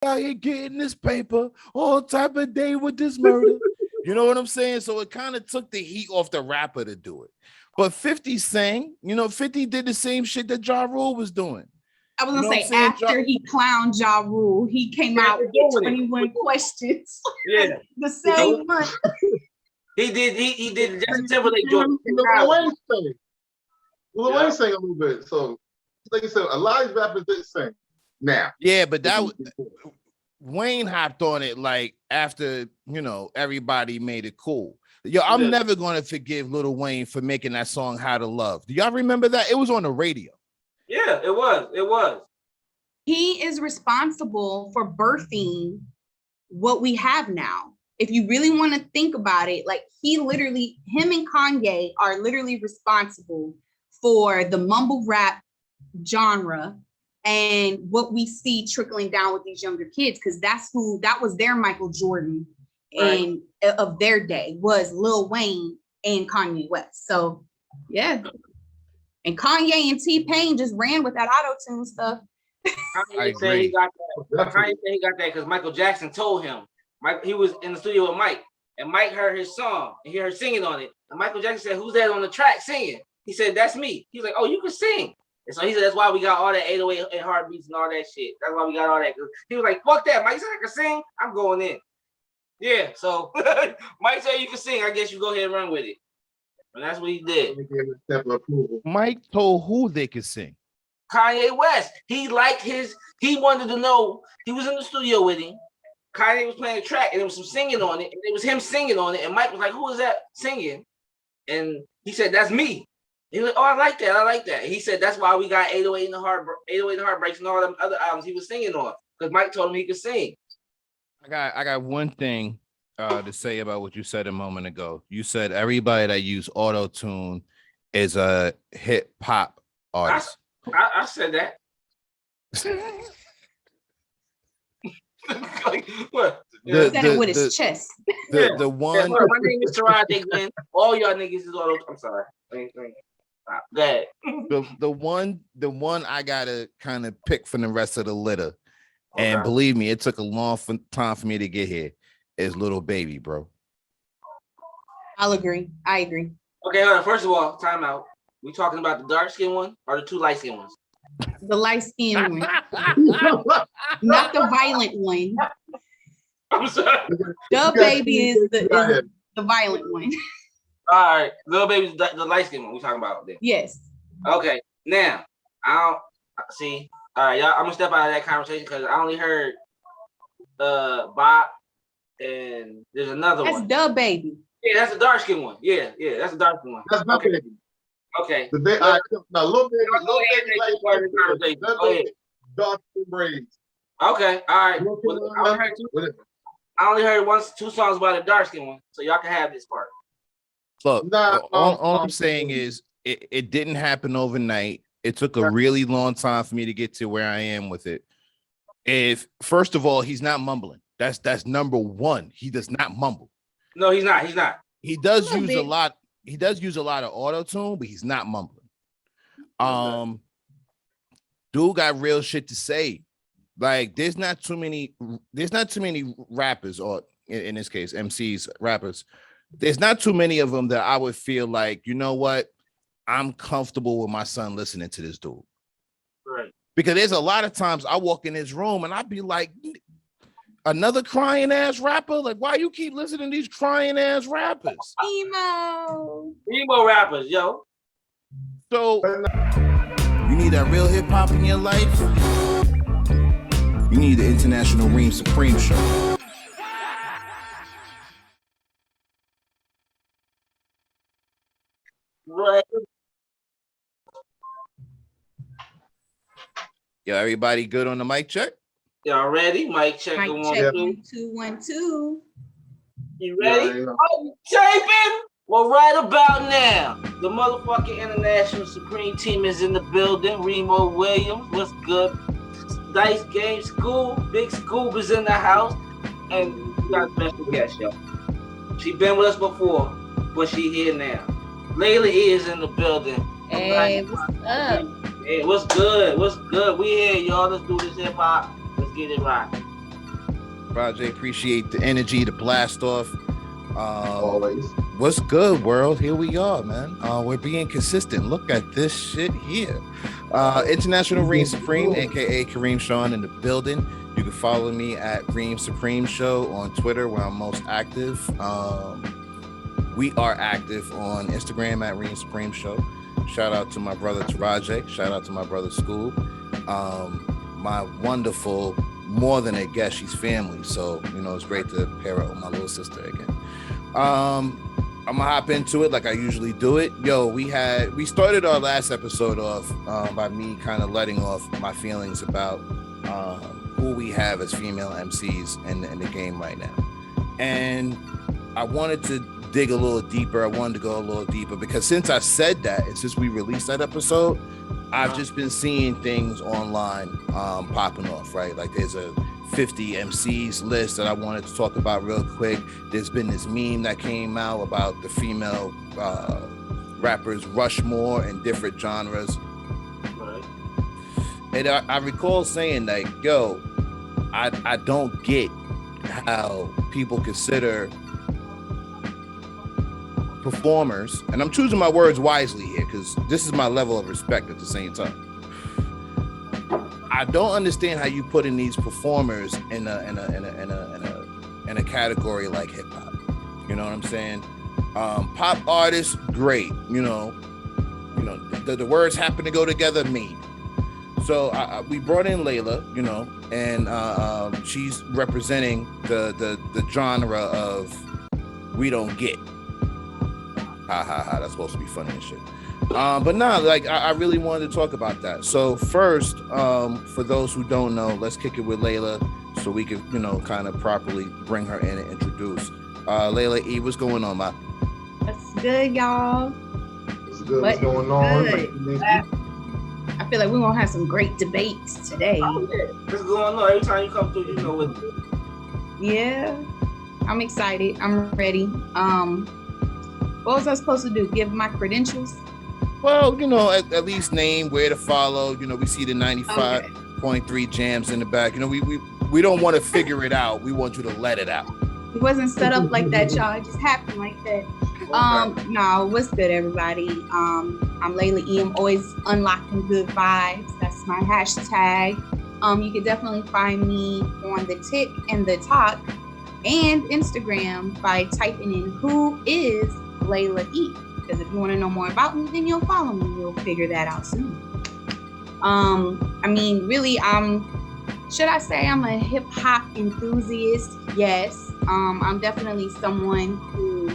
out here getting this paper all type of day with this murder. You know what I'm saying? So it kind of took the heat off the rapper to do it. But 50 sang, 50 did the same shit that Ja Rule was doing. I was gonna say after he clowned Ja Rule, he came out with 21 questions. Yeah. The same one. He did Justin Timberlake joint. Lil Wayne sang a little bit. So like I said, a lot of these rappers didn't sing. Now. Yeah, but Wayne hopped on it like after, everybody made it cool. Yo, I'm never going to forgive Lil Wayne for making that song How to Love. Do y'all remember that? It was on the radio. Yeah, it was. He is responsible for birthing what we have now. If you really want to think about it, like him and Kanye are literally responsible for the mumble rap genre and what we see trickling down with these younger kids, because that was their Michael Jordan and of their day was Lil Wayne and Kanye West. So yeah. And Kanye and T-Pain just ran with that auto-tune stuff. Kanye said he got that because Michael Jackson told him. He was in the studio with Mike, and Mike heard his song and he heard singing on it. And Michael Jackson said, "Who's that on the track singing?" He said, "That's me." He's like, "Oh, you can sing." And so he said, "That's why we got all that 808 and heartbeats and all that shit. That's why we got all that." He was like, "Fuck that." Mike said, "I can sing. I'm going in." Yeah. So Mike said, "You can sing. I guess you go ahead and run with it." And that's what he did. Mike told who they could sing. Kanye West. He wanted to know. He was in the studio with him. Kanye was playing a track and there was some singing on it. And it was him singing on it. And Mike was like, "Who is that singing?" And he said, "That's me." He was like, "Oh, I like that. And he said, "That's why we got 808 and Heartbreaks and all them other albums he was singing on. Because Mike told him he could sing." I got one thing to say about what you said a moment ago. You said everybody that use auto-tune is a hip hop artist. I said that. Like, what? He said it with his chest. The one. My name is Taraji Glenn. All y'all niggas is auto. I'm sorry. Go ahead. The one I gotta kind of pick from the rest of the litter, and believe me, it took a long time for me to get here. Is Little Baby, bro. I agree. Okay, hold on. First of all, time out. We talking about the dark skin one or the two light skin ones? The light skinned one. Not the violent one. I'm sorry. The Baby is the violent one. All right, Lil Baby's the light skin one we talking about then. Yes. Okay, now I don't see. All right, y'all. I'm gonna step out of that conversation because I only heard Bob and there's another one. That's The Baby. Yeah, that's the dark skin one. Yeah, that's the dark skin one. That's okay. Baby. Okay. Now, Lil Baby, dark braids. Okay, all right. I only heard two songs by the dark skin one, so y'all can have this part. Look, all I'm saying is it didn't happen overnight. It took a really long time for me to get to where I am with it. If first of all, he's not mumbling. That's number one. He does not mumble. No, he's not. He does use a lot. He does use a lot of auto-tune, but he's not mumbling. Dude got real shit to say. Like, there's not too many rappers, or in this case, MCs, rappers. There's not too many of them that I would feel like, you know what? I'm comfortable with my son listening to this dude. Right. Because there's a lot of times I walk in his room and I'd be like, another crying ass rapper? Like, why you keep listening to these crying ass rappers? Emo rappers, yo. So you need that real hip hop in your life? You need the International Reign Supreme show. Right. Yo, everybody good on the mic check? Y'all ready? Mic check. Mic check. 1 2 1 2. You ready? Oh, taping? Well, right about now, the motherfucking International Supreme Team is in the building. Remo Williams, what's good? Dice Game School, Big Scoob is in the house, and we got a special guest, yo. She been with us before, but she here now. Layla is in the building. Hey, what's up? Hey, what's good? What's good? We here, y'all. Let's do this hip hop. Let's get it right. Rajay, appreciate the energy, the blast off. Always. What's good, world? Here we are, man. We're being consistent. Look at this shit here. International Reign Supreme, aka Kareem Sean, in the building. You can follow me at Reign Supreme Show on Twitter, where I'm most active. We are active on Instagram at Reign Supreme Show. Shout out to my brother Rajay. Shout out to my brother School. My wonderful, more than a guest, she's family. So, you know, it's great to pair up with my little sister again. I'm gonna hop into it like I usually do it. Yo, we started our last episode off by me kind of letting off my feelings about who we have as female MCs in the game right now. And I wanted to dig a little deeper. I wanted to go a little deeper because since I said that, and since we released that episode, I've just been seeing things online popping off, right? Like there's a 50 MCs list that I wanted to talk about real quick. There's been this meme that came out about the female rappers Rushmore in different genres. Right. And I recall saying like, yo, I don't get how people consider performers, and I'm choosing my words wisely here because this is my level of respect at the same time. I don't understand how you put in these performers in a category like hip hop. You know what I'm saying? Pop artists, great. You know, the words happen to go together. Maybe. So we brought in Layla, you know, and she's representing the genre of we don't get. Ha ha ha, that's supposed to be funny and shit. But nah, like I really wanted to talk about that. So first, for those who don't know, let's kick it with Layla so we can, you know, kind of properly bring her in and introduce. Layla E, what's going on, ma? That's good, y'all. What's good? What's going on? I feel like we're gonna have some great debates today. Oh, yeah. What's going on? Every time you come through, you know what. Yeah, I'm excited. I'm ready. What was I supposed to do? Give my credentials? Well, you know, at least name, where to follow. You know, we see the 95.3 jams in the back. You know, we don't want to figure it out. We want you to let it out. It wasn't set up like that, y'all. It just happened like that. No, what's good, everybody? I'm Layla E. I'm always unlocking good vibes. That's my hashtag. You can definitely find me on the Tick and the Talk and Instagram by typing in who is Layla E. Because if you want to know more about me, then you'll follow me. You'll figure that out soon. I mean, really, should I say I'm a hip hop enthusiast? Yes. I'm definitely someone who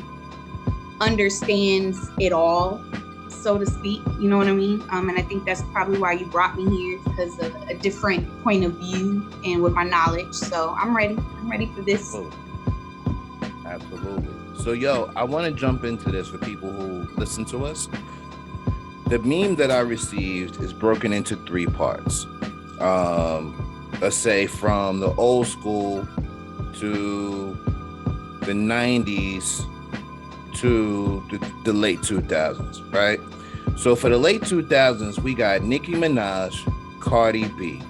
understands it all, so to speak. You know what I mean? And I think that's probably why you brought me here, because of a different point of view and with my knowledge. So I'm ready. I'm ready for this. Absolutely. So, yo, I want to jump into this for people who listen to us. The meme that I received is broken into 3 parts. Let's say from the old school to the 90s to the late 2000s, right? So for the late 2000s, we got Nicki Minaj, Cardi B,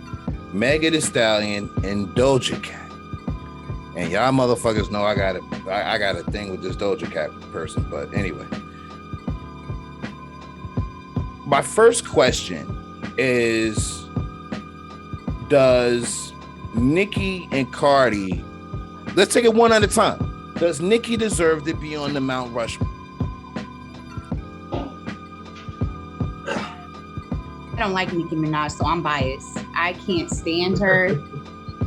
Meagan Thee Stallion, and Doja Cat. And y'all motherfuckers know I got a thing with this Doja Cat person. But anyway, my first question is, does Nicki and Cardi, let's take it one at a time. Does Nicki deserve to be on the Mount Rushmore? I don't like Nicki Minaj, so I'm biased. I can't stand her.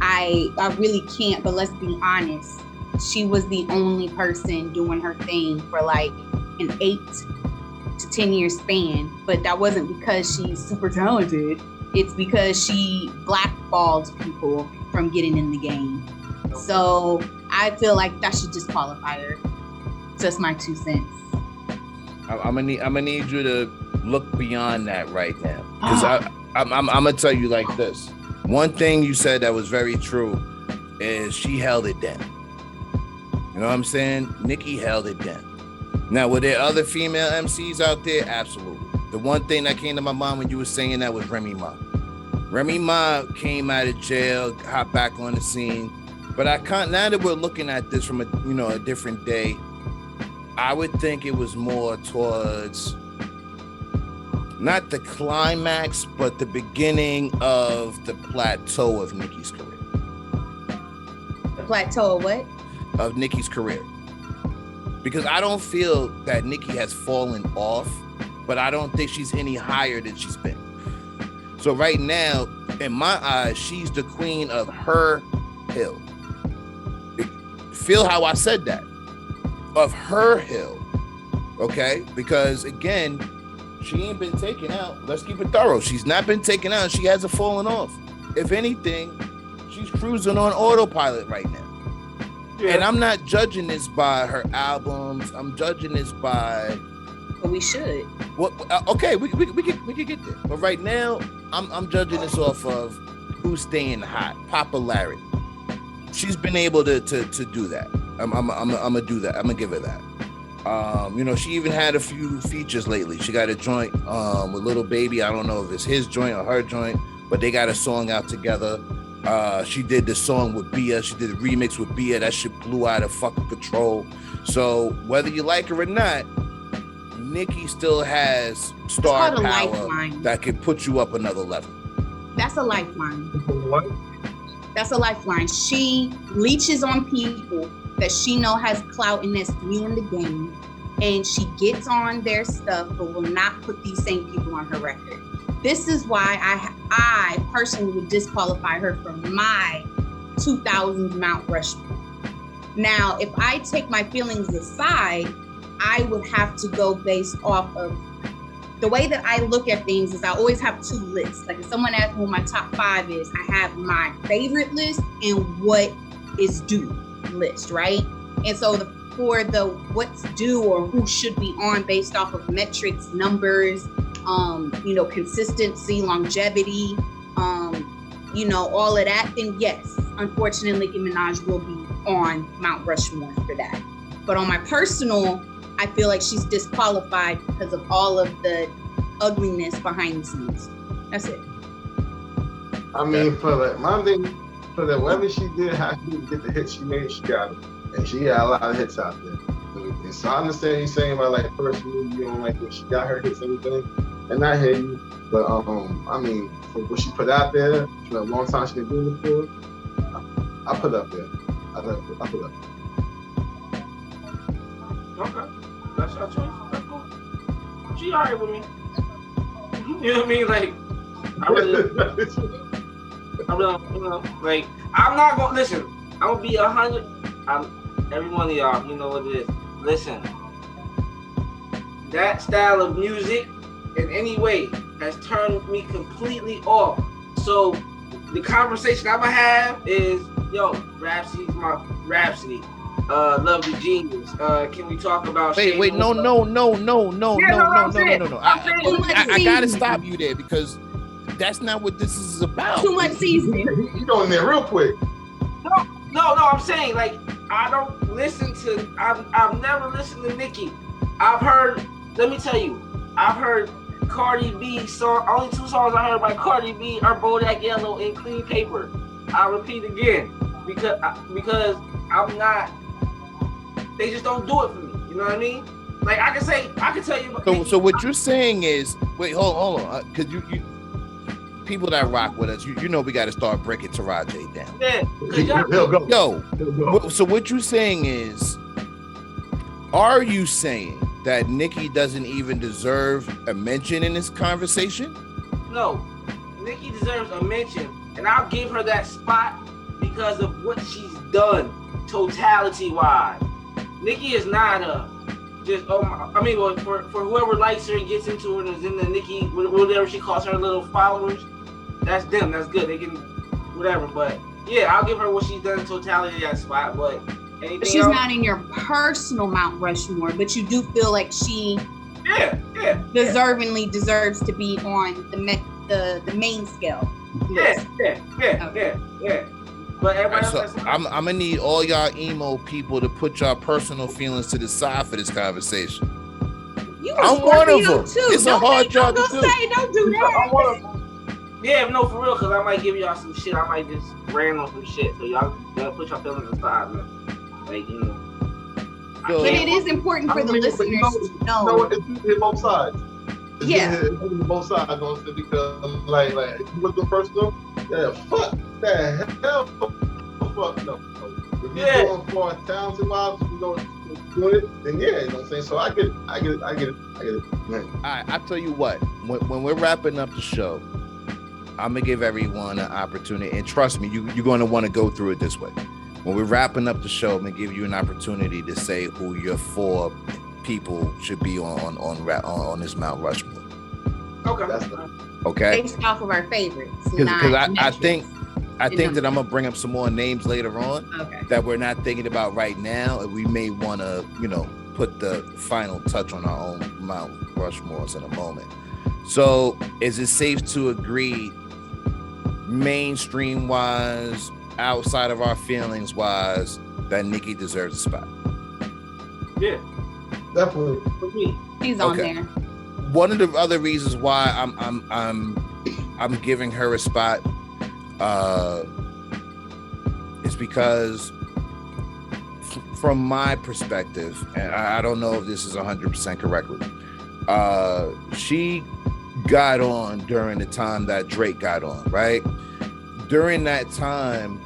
I really can't, but let's be honest. She was the only person doing her thing for like an 8 to 10 year span. But that wasn't because she's super talented. It's because she blackballed people from getting in the game. So I feel like that should disqualify her. Just my 2 cents. I'm gonna need you to look beyond that right now, because I'm gonna tell you like this. One thing you said that was very true is she held it down. You know what I'm saying? Nicki held it down. Now, were there other female MCs out there? Absolutely. The one thing that came to my mind when you were saying that was Remy Ma. Remy Ma came out of jail, hopped back on the scene, But I can't. Now that we're looking at this from a different day, I would think it was more towards not the climax, but the beginning of the plateau of Nicki's career. The plateau of what? Of Nicki's career. Because I don't feel that Nicki has fallen off, but I don't think she's any higher than she's been. So right now, in my eyes, she's the queen of her hill. Feel how I said that? Of her hill. Okay? Because again, she ain't been taken out. Let's keep it thorough. She's not been taken out. She hasn't fallen off. If anything, she's cruising on autopilot right now. Yeah. And I'm not judging this by her albums. I'm judging this by. But we should. What? Okay, we could get there. But right now, I'm judging this off of who's staying hot, popularity. She's been able to do that. I'm gonna do that. I'm gonna give her that. She even had a few features lately. She got a joint with Lil Baby. I don't know if it's his joint or her joint, but they got a song out together. She did the song with Bia. She did a remix with Bia. That shit blew out of fucking control. So whether you like her or not, Nicki still has star power lifeline that can put you up another level. That's a lifeline. What? That's a lifeline. She leeches on people that she know has clout and that's new in the game, and she gets on their stuff, but will not put these same people on her record. This is why I personally would disqualify her from my 2000s Mount Rushmore. Now, if I take my feelings aside, I would have to go based off of the way that I look at things. Is I always have two lists. Like if someone asks me what my top 5 is, I have my favorite list and what is due list, right? And so for the what's due or who should be on based off of metrics, numbers, consistency, longevity, all of that, then yes, unfortunately, Nicki Minaj will be on Mount Rushmore for that. But on my personal, I feel like she's disqualified because of all of the ugliness behind the scenes. That's it. I mean, whatever she did, how she did get the hits she made, she got it. And she got a lot of hits out there. And so I understand you saying about like personally, you don't like when she got her hits and everything. And I hear you. But I mean, for what she put out there, for a long time she been doing it for, I put up there. I put up there. Okay. That's her choice. That's cool. She alright with me. You know what I mean? Like, I'm not gonna listen. I'm gonna be 100. Every one of y'all, you know what it is. Listen, that style of music in any way has turned me completely off. So the conversation I'm gonna have is, yo, Rhapsody's my Rhapsody. Love the Genius. Can we talk about? Wait, no. I gotta stop you there because that's not what this is about. Too much seasoning. You going there real quick. No. I'm saying like I don't listen to. I've never listened to Nicki. I've heard. Let me tell you. I've heard Cardi B song. Only 2 songs I heard by Cardi B are Bodak Yellow and Clean Paper. I repeat again because I'm not. They just don't do it for me. You know what I mean? Like I can tell you. So what you're saying is, wait, hold on, because you people that rock with us, you know we got to start breaking Taraji down. Yeah. Yo. So what you're saying is, are you saying that Nicki doesn't even deserve a mention in this conversation? No, Nicki deserves a mention, and I'll give her that spot because of what she's done, totality-wise. Nicki is not for whoever likes her and gets into her and is in the Nicki, whatever she calls her little followers, that's them, that's good. They can, whatever, but yeah, I'll give her what she's done in totality that spot, but anything she's else? Not in your personal Mount Rushmore, but you do feel like she deservingly deserves to be on the main scale. Yeah. But everybody else I'm gonna need all y'all emo people to put y'all personal feelings to the side for this conversation. I'm one of them. Too. It's a hard job to do. Don't do that. Yeah, no, for real, because I might give y'all some shit. I might just rant on some shit. So y'all put your feelings aside, man. Like, you know. So, but it is important for the listeners to know. You know what? It's hit both sides. Yeah. It's both sides, honestly, because like if you look the first one, yeah, fuck that hell, fuck no. If you're going for talented vibes, if you know doing it, then yeah, you know what I'm saying. So I get it. Man. all right, I tell you what, when we're wrapping up the show, I'm gonna give everyone an opportunity, and trust me, you're going to want to go through it this way. When we're wrapping up the show, I'm gonna give you an opportunity to say who your 4 people should be on this Mount Rushmore. Okay. Based off of our favorites. Because I think that I'm gonna bring up some more names later on that we're not thinking about right now, and we may want to, put the final touch on our own Mount Rushmores in a moment. So, is it safe to agree, mainstream wise, outside of our feelings wise, that Nicki deserves a spot? Yeah, definitely. For me, she's on there. One of the other reasons why I'm giving her a spot is because, from my perspective, and I don't know if this is 100% correctly, she got on during the time that Drake got on, right? During that time,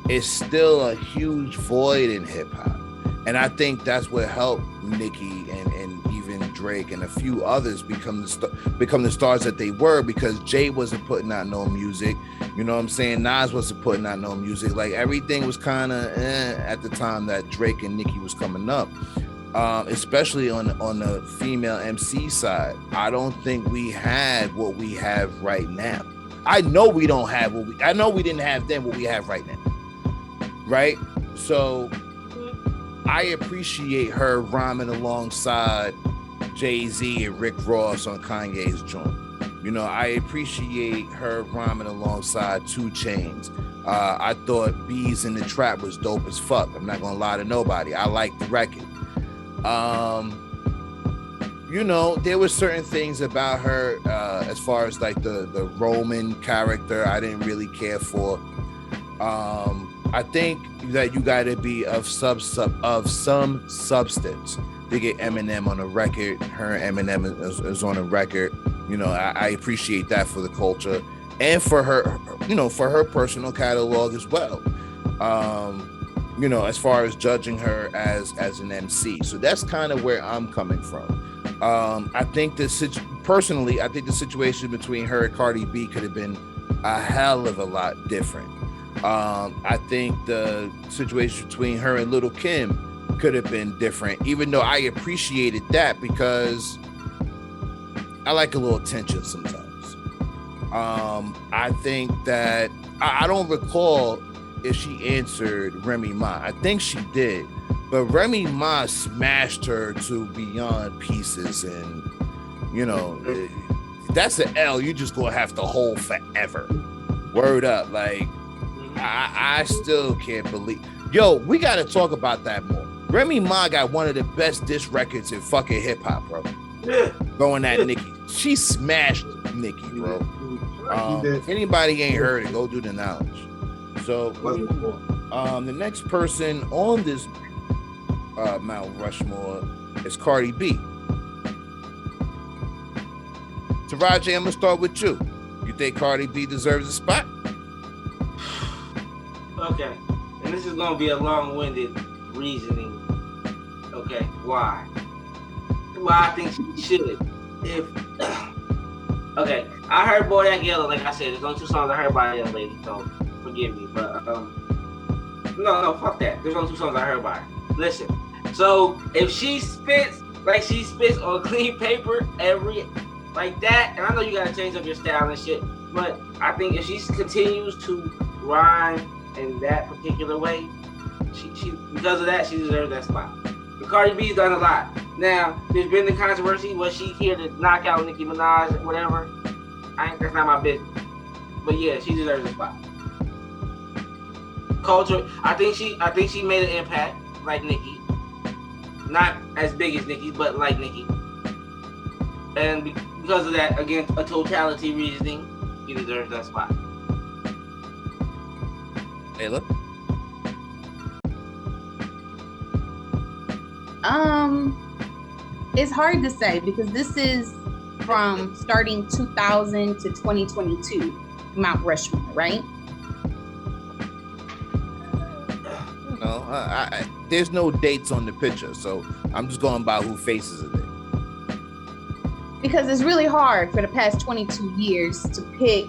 it's still a huge void in hip hop, and I think that's what helped Nicki and even Drake and a few others become the stars that they were, because Jay wasn't putting out no music. You know what I'm saying? Nas wasn't putting out no music. Like, everything was kind of at the time that Drake and Nicki was coming up, especially on the female MC side. I don't think we had what we have right now. I know we don't have I know we didn't have then what we have right now. Right? So I appreciate her rhyming alongside Jay-Z and Rick Ross on Kanye's joint. I appreciate her rhyming alongside 2 Chainz. I thought Bees in the Trap was dope as fuck. I'm not gonna lie to nobody. I like the record. There were certain things about her, as far as like the Roman character, I didn't really care for. I think that you got to be of some substance to get Eminem on a record. Her and Eminem is on a record. I appreciate that for the culture and for her, for her personal catalog as well. As far as judging her as an MC. So that's kind of where I'm coming from. I think the situation between her and Cardi B could have been a hell of a lot different. I think the situation between her and Lil' Kim could have been different, even though I appreciated that, because I like a little tension sometimes. I think that I don't recall if she answered Remy Ma. I think she did, but Remy Ma smashed her to beyond pieces, and that's an L you just gonna have to hold forever. Word up. Like, I still can't believe. Yo, we gotta talk about that more. Remy Ma got one of the best diss records in fucking hip hop, bro. Yeah. Going at Nicki. She smashed Nicki, bro. If anybody ain't heard it, go do the knowledge. So, the next person on this Mount Rushmore is Cardi B. Taraji, I'm gonna start with you. You think Cardi B deserves a spot? Okay, and this is gonna be a long-winded reasoning. Okay, why? Why I think she should. Okay, I heard Bodak Yellow. Like I said, there's only 2 songs I heard by that lady, so forgive me. But no, fuck that. There's only 2 songs I heard by her. Listen, so if she spits like she spits on clean paper like that, and I know you gotta change up your style and shit, but I think if she continues to rhyme in that particular way, she because of that, she deserves that spot. But Cardi B's done a lot. Now, there's been the controversy, was she here to knock out Nicki Minaj or whatever? That's not my business. But yeah, she deserves a spot. Culture, I think she made an impact like Nicki. Not as big as Nicki, but like Nicki. And because of that, again, a totality reasoning, He deserves that spot. Ayla? It's hard to say because this is from starting 2000 to 2022, Mount Rushmore, right? No, there's no dates on the picture, so I'm just going by who faces it. Because it's really hard for the past 22 years to pick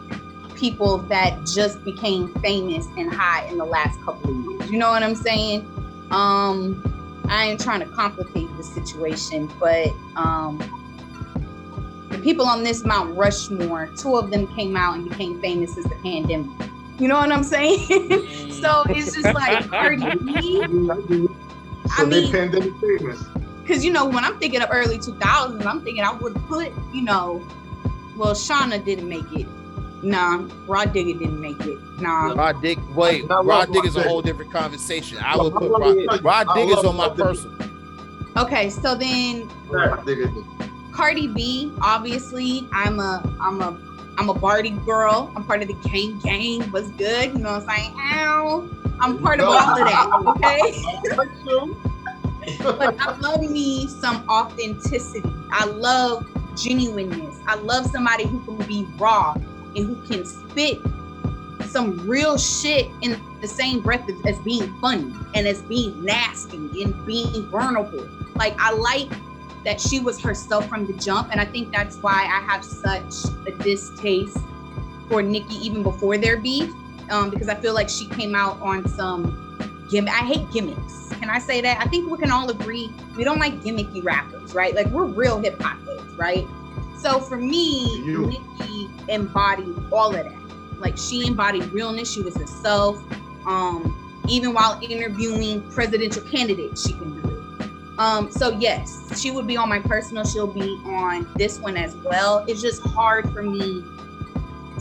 people that just became famous and hot in the last couple of years. You know what I'm saying? I ain't trying to complicate the situation, but the people on this Mount Rushmore, 2 of them came out and became famous as the pandemic. You know what I'm saying? So it's just like Cardi B. So they pandemic famous. Because, you know, when I'm thinking of early 2000s, I'm thinking I would put, you know, well, Shauna didn't make it. Nah, Rod Digger didn't make it. Nah. Rod Digger is a whole different conversation. I would put Rod Digger's on my personal. Okay, so then Cardi B, obviously, I'm a Barty girl. I'm part of the gang. What's good? You know what I'm saying? Ow. I'm part of all of that, okay? But I love me some authenticity. I love genuineness. I love somebody who can be raw and who can spit some real shit in the same breath as being funny and as being nasty and being vulnerable. Like, I like that she was herself from the jump, and I think that's why I have such a distaste for Nicki even before their beef, because I feel like she came out on some gimmick. I hate gimmicks. Can I say that? I think we can all agree we don't like gimmicky rappers, right? Like, we're real hip hop heads, right? So for me, Nicki embodied all of that. Like, she embodied realness. She was herself. Even while interviewing presidential candidates, she can do it. So yes, she would be on my personal. She'll be on this one as well. It's just hard for me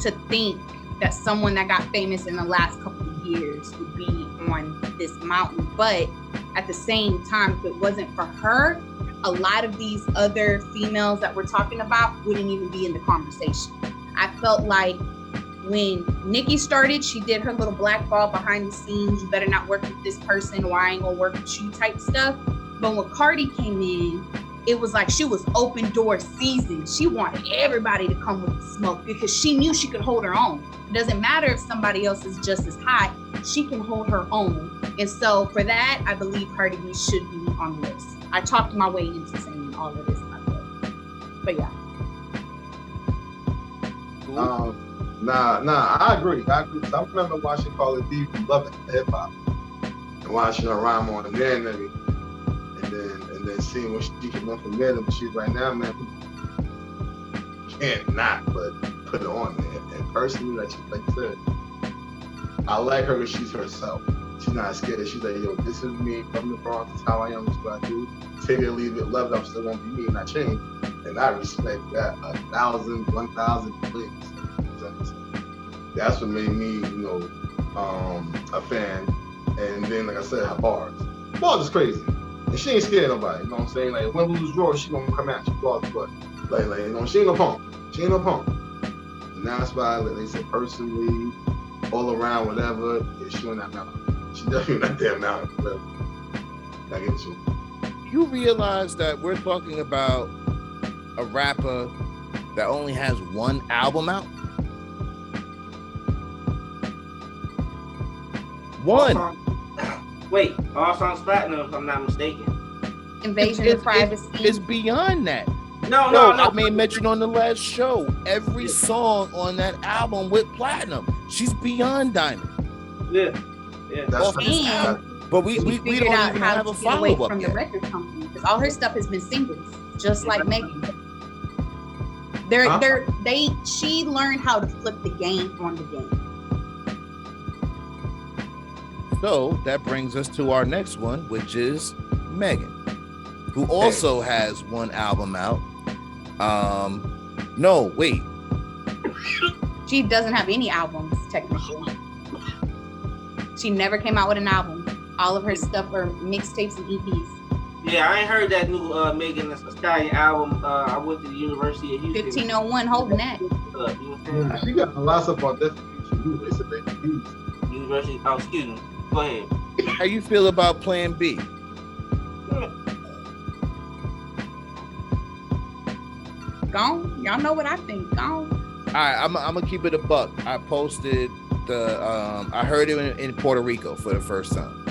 to think that someone that got famous in the last couple of years would be on this mountain. But at the same time, if it wasn't for her, a lot of these other females that we're talking about wouldn't even be in the conversation. I felt like when Nicki started, she did her little blackball behind the scenes. You better not work with this person or I ain't gonna work with you type stuff. But when Cardi came in, it was like she was open door season. She wanted everybody to come with the smoke because she knew she could hold her own. It doesn't matter if somebody else is just as hot, she can hold her own. And so for that, I believe Cardi B should be on the list. I talked my way into saying all of this, by the way. But yeah. Nah, I agree. I remember watching Cardi B from loving hip hop and watching her rhyme on the man and then seeing what she can learn from there. But she's right now, man, can't not but put it on there. And personally, like you said, I like her because she's herself. She's not scared. She's like, yo, this is me from the Bronx. This is how I am. This is what I do. Take it or leave it. Love it. I'm still gonna be me, and I change. And I respect that 1,000, 1,000 things. That's what made me, a fan. And then, like I said, her bars. Bars is crazy. And she ain't scared of nobody. You know what I'm saying? Like, when we lose draw, she gonna come at you. Bars, but she ain't no punk. She ain't no punk. And that's why, like they said, personally, all around, whatever, yeah, she on that mountain. She definitely not that mountain. But I get you. You realize that we're talking about a rapper that only has one album out? One. Wait, all songs platinum, if I'm not mistaken. Invasion of privacy. It's beyond that. No. I made mention on the last show. Every song on that album with platinum. She's beyond diamond. Yeah. That's but we don't even have a follow up from the record company because all her stuff has been singles, just like Meagan. She learned how to flip the game on the game. So that brings us to our next one, which is Meagan, who also has one album out. No, wait. She doesn't have any albums, technically. She never came out with an album. All of her stuff are mixtapes and EPs. Yeah, I ain't heard that new Meagan Stallion album. I went to the University of Houston. 1501 holding that. up. You know what I'm saying? She got a lot of stuff on Destiny. They said they University. Oh, excuse me. Go ahead. How you feel about Plan B? Gone. Y'all know what I think. Gone. All right, I'm gonna keep it a buck. I posted the I heard it in Puerto Rico for the first time.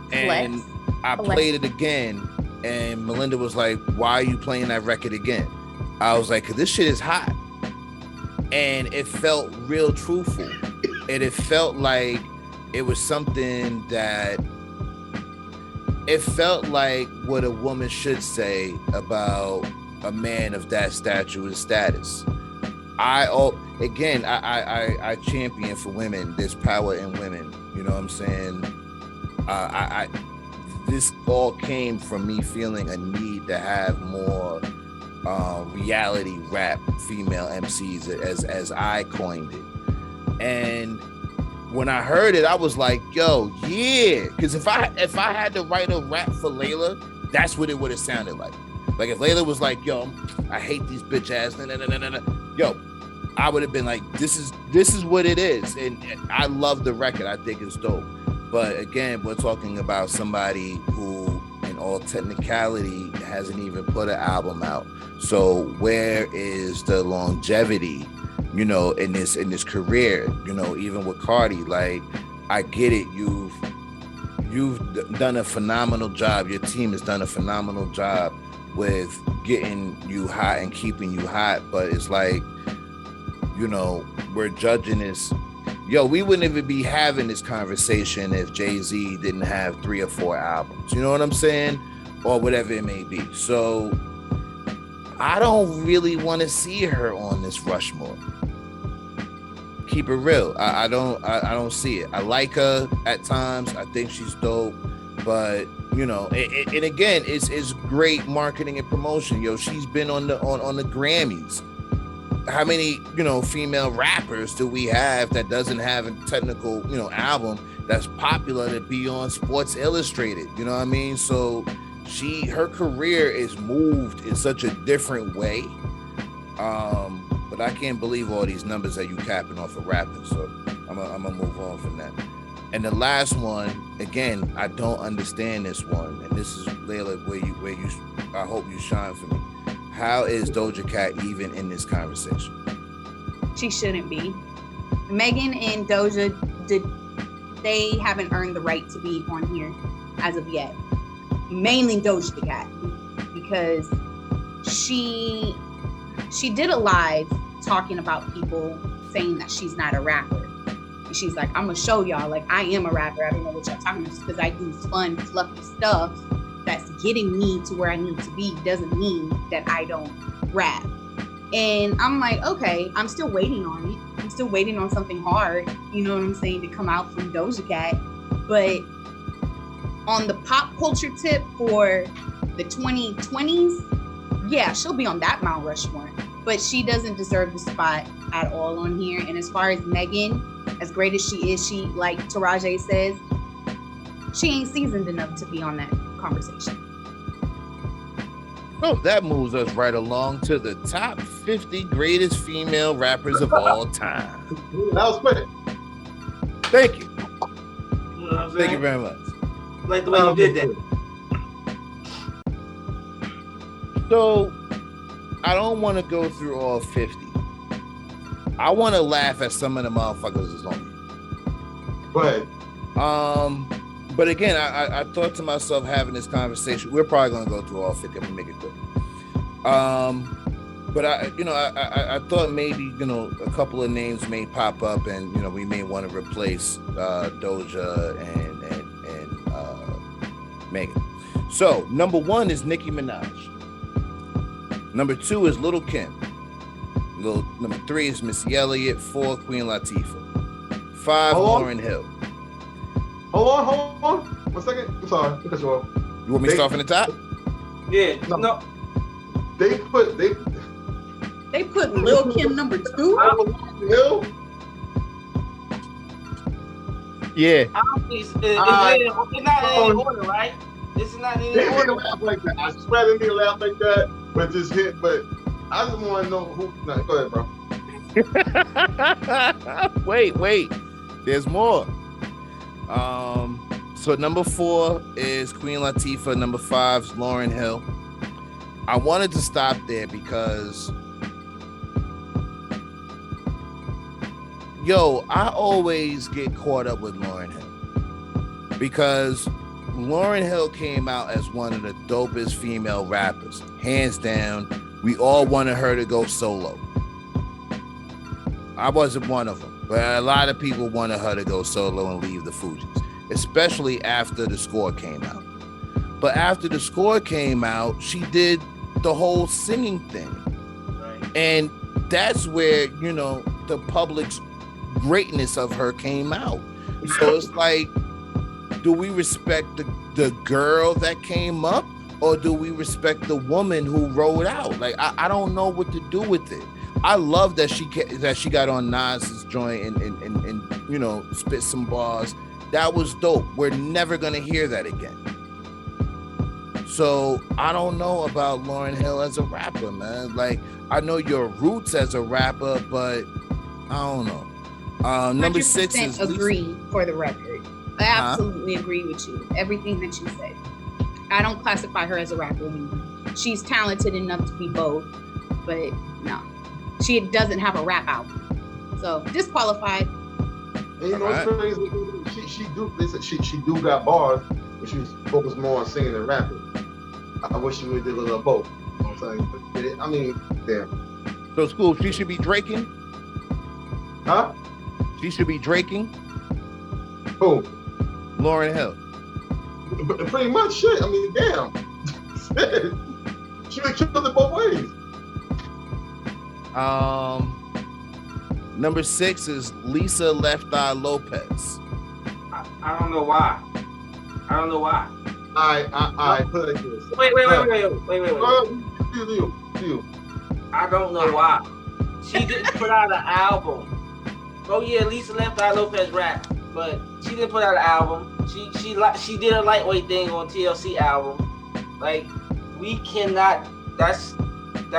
Okay. And I played it again, and Melinda was like, "Why are you playing that record again?" I was like, "Cause this shit is hot," and it felt real truthful, and it felt like it was something that it felt like what a woman should say about a man of that stature and status. I champion for women. There's power in women. You know what I'm saying? This all came from me feeling a need to have more reality rap female MCs, as I coined it. And when I heard it, I was like, "Yo, yeah!" Because if I had to write a rap for Layla, that's what it would have sounded like. Like if Layla was like, "Yo, I hate these bitch ass," yo, I would have been like, "This is what it is," and I love the record. I think it's dope. But again, we're talking about somebody who, in all technicality, hasn't even put an album out. So where is the longevity, you know, in this career? You know, even with Cardi, like, I get it. You've done a phenomenal job. Your team has done a phenomenal job with getting you hot and keeping you hot. But it's like, you know, we're judging this. Yo, we wouldn't even be having this conversation if Jay-Z didn't have 3 or 4 albums. You know what I'm saying? Or whatever it may be. So I don't really want to see her on this Rushmore. Keep it real. I don't see it. I like her at times. I think she's dope. But you know, and again, it's great marketing and promotion. Yo, she's been on the Grammys. How many, you know, female rappers do we have that doesn't have a technical, you know, album that's popular to be on Sports Illustrated? You know what I mean? So her career is moved in such a different way. But I can't believe all these numbers that you capping off of rapping. So I'm gonna move on from that. And the last one, again, I don't understand this one. And this is Layla, where you I hope you shine for me. How is Doja Cat even in this conversation? She shouldn't be. Meagan and Doja, they haven't earned the right to be on here as of yet. Mainly Doja Cat, because she did a live talking about people saying that she's not a rapper. And she's like, I'm gonna show y'all, like, I am a rapper. I don't know what y'all talking about. Just because I do fun, fluffy stuff that's getting me to where I need to be doesn't mean that I don't rap. And I'm like, okay, I'm still waiting on it. I'm still waiting on something hard, you know what I'm saying, to come out from Doja Cat. But on the pop culture tip for the 2020s, yeah, she'll be on that Mount Rushmore. But she doesn't deserve the spot at all on here. And as far as Meagan, as great as she is, she, like Taraji says, she ain't seasoned enough to be on that conversation. Oh, that moves us right along to the top 50 greatest female rappers of all time. That was quick. Thank you. You know Thank you very much. Like the way you did that. So, I don't want to go through all 50. I want to laugh at some of the motherfuckers that's on here. But But again, I thought to myself, having this conversation, we're probably gonna go through all 50. I'm gonna make it quick. But I thought maybe, you know, a couple of names may pop up, and you know, we may want to replace Doja and Meagan. So number 1 is Nicki Minaj. Number 2 is Lil' Kim. Number 3 is Missy Elliott. 4, Queen Latifah. 5, Lauryn Hill. Hold on. 1 second. I'm sorry. Because you You want me to start from the top? Yeah. No. They put Lil' Kim number 2. Hill. Yeah. It's not in order, right? This is not in They didn't order. laugh like that. I swear they didn't laugh like that, but just hit. But I just want to know who. No, go ahead, bro. Wait. There's more. So number 4 is Queen Latifah. Number 5 is Lauryn Hill. I wanted to stop there because, I always get caught up with Lauryn Hill because Lauryn Hill came out as one of the dopest female rappers, hands down. We all wanted her to go solo. I wasn't one of them, but a lot of people wanted her to go solo and leave the Fugees, especially after The Score came out. But after The Score came out, she did the whole singing thing. Right. And that's where, the public's greatness of her came out. So it's like, do we respect the girl that came up, or do we respect the woman who rode out? Like, I don't know what to do with it. I love that she got on Nas's joint and spit some bars. That was dope. We're never gonna hear that again. So I don't know about Lauryn Hill as a rapper, man. Like, I know your roots as a rapper, but I don't know. Number 6 is agree for the record. I absolutely agree with you. Everything that you said. I don't classify her as a rapper anymore. She's talented enough to be both, but no, she doesn't have a rap album, so disqualified. And you know what's crazy? She do got bars, but she was focused more on singing than rapping. I wish she would do a little of both. You know what I'm saying? I mean, damn. So, School, she should be draking? Huh? She should be draking? Who? Lauryn Hill. Pretty much shit. I mean, damn. She been killed it both ways. Number 6 is Lisa Left Eye Lopez. I don't know why. I put it this. Wait. You. I don't know why. She didn't put out an album. Oh yeah, Lisa Left Eye Lopez rap, but she didn't put out an album. She did a lightweight thing on TLC album. Like, we cannot.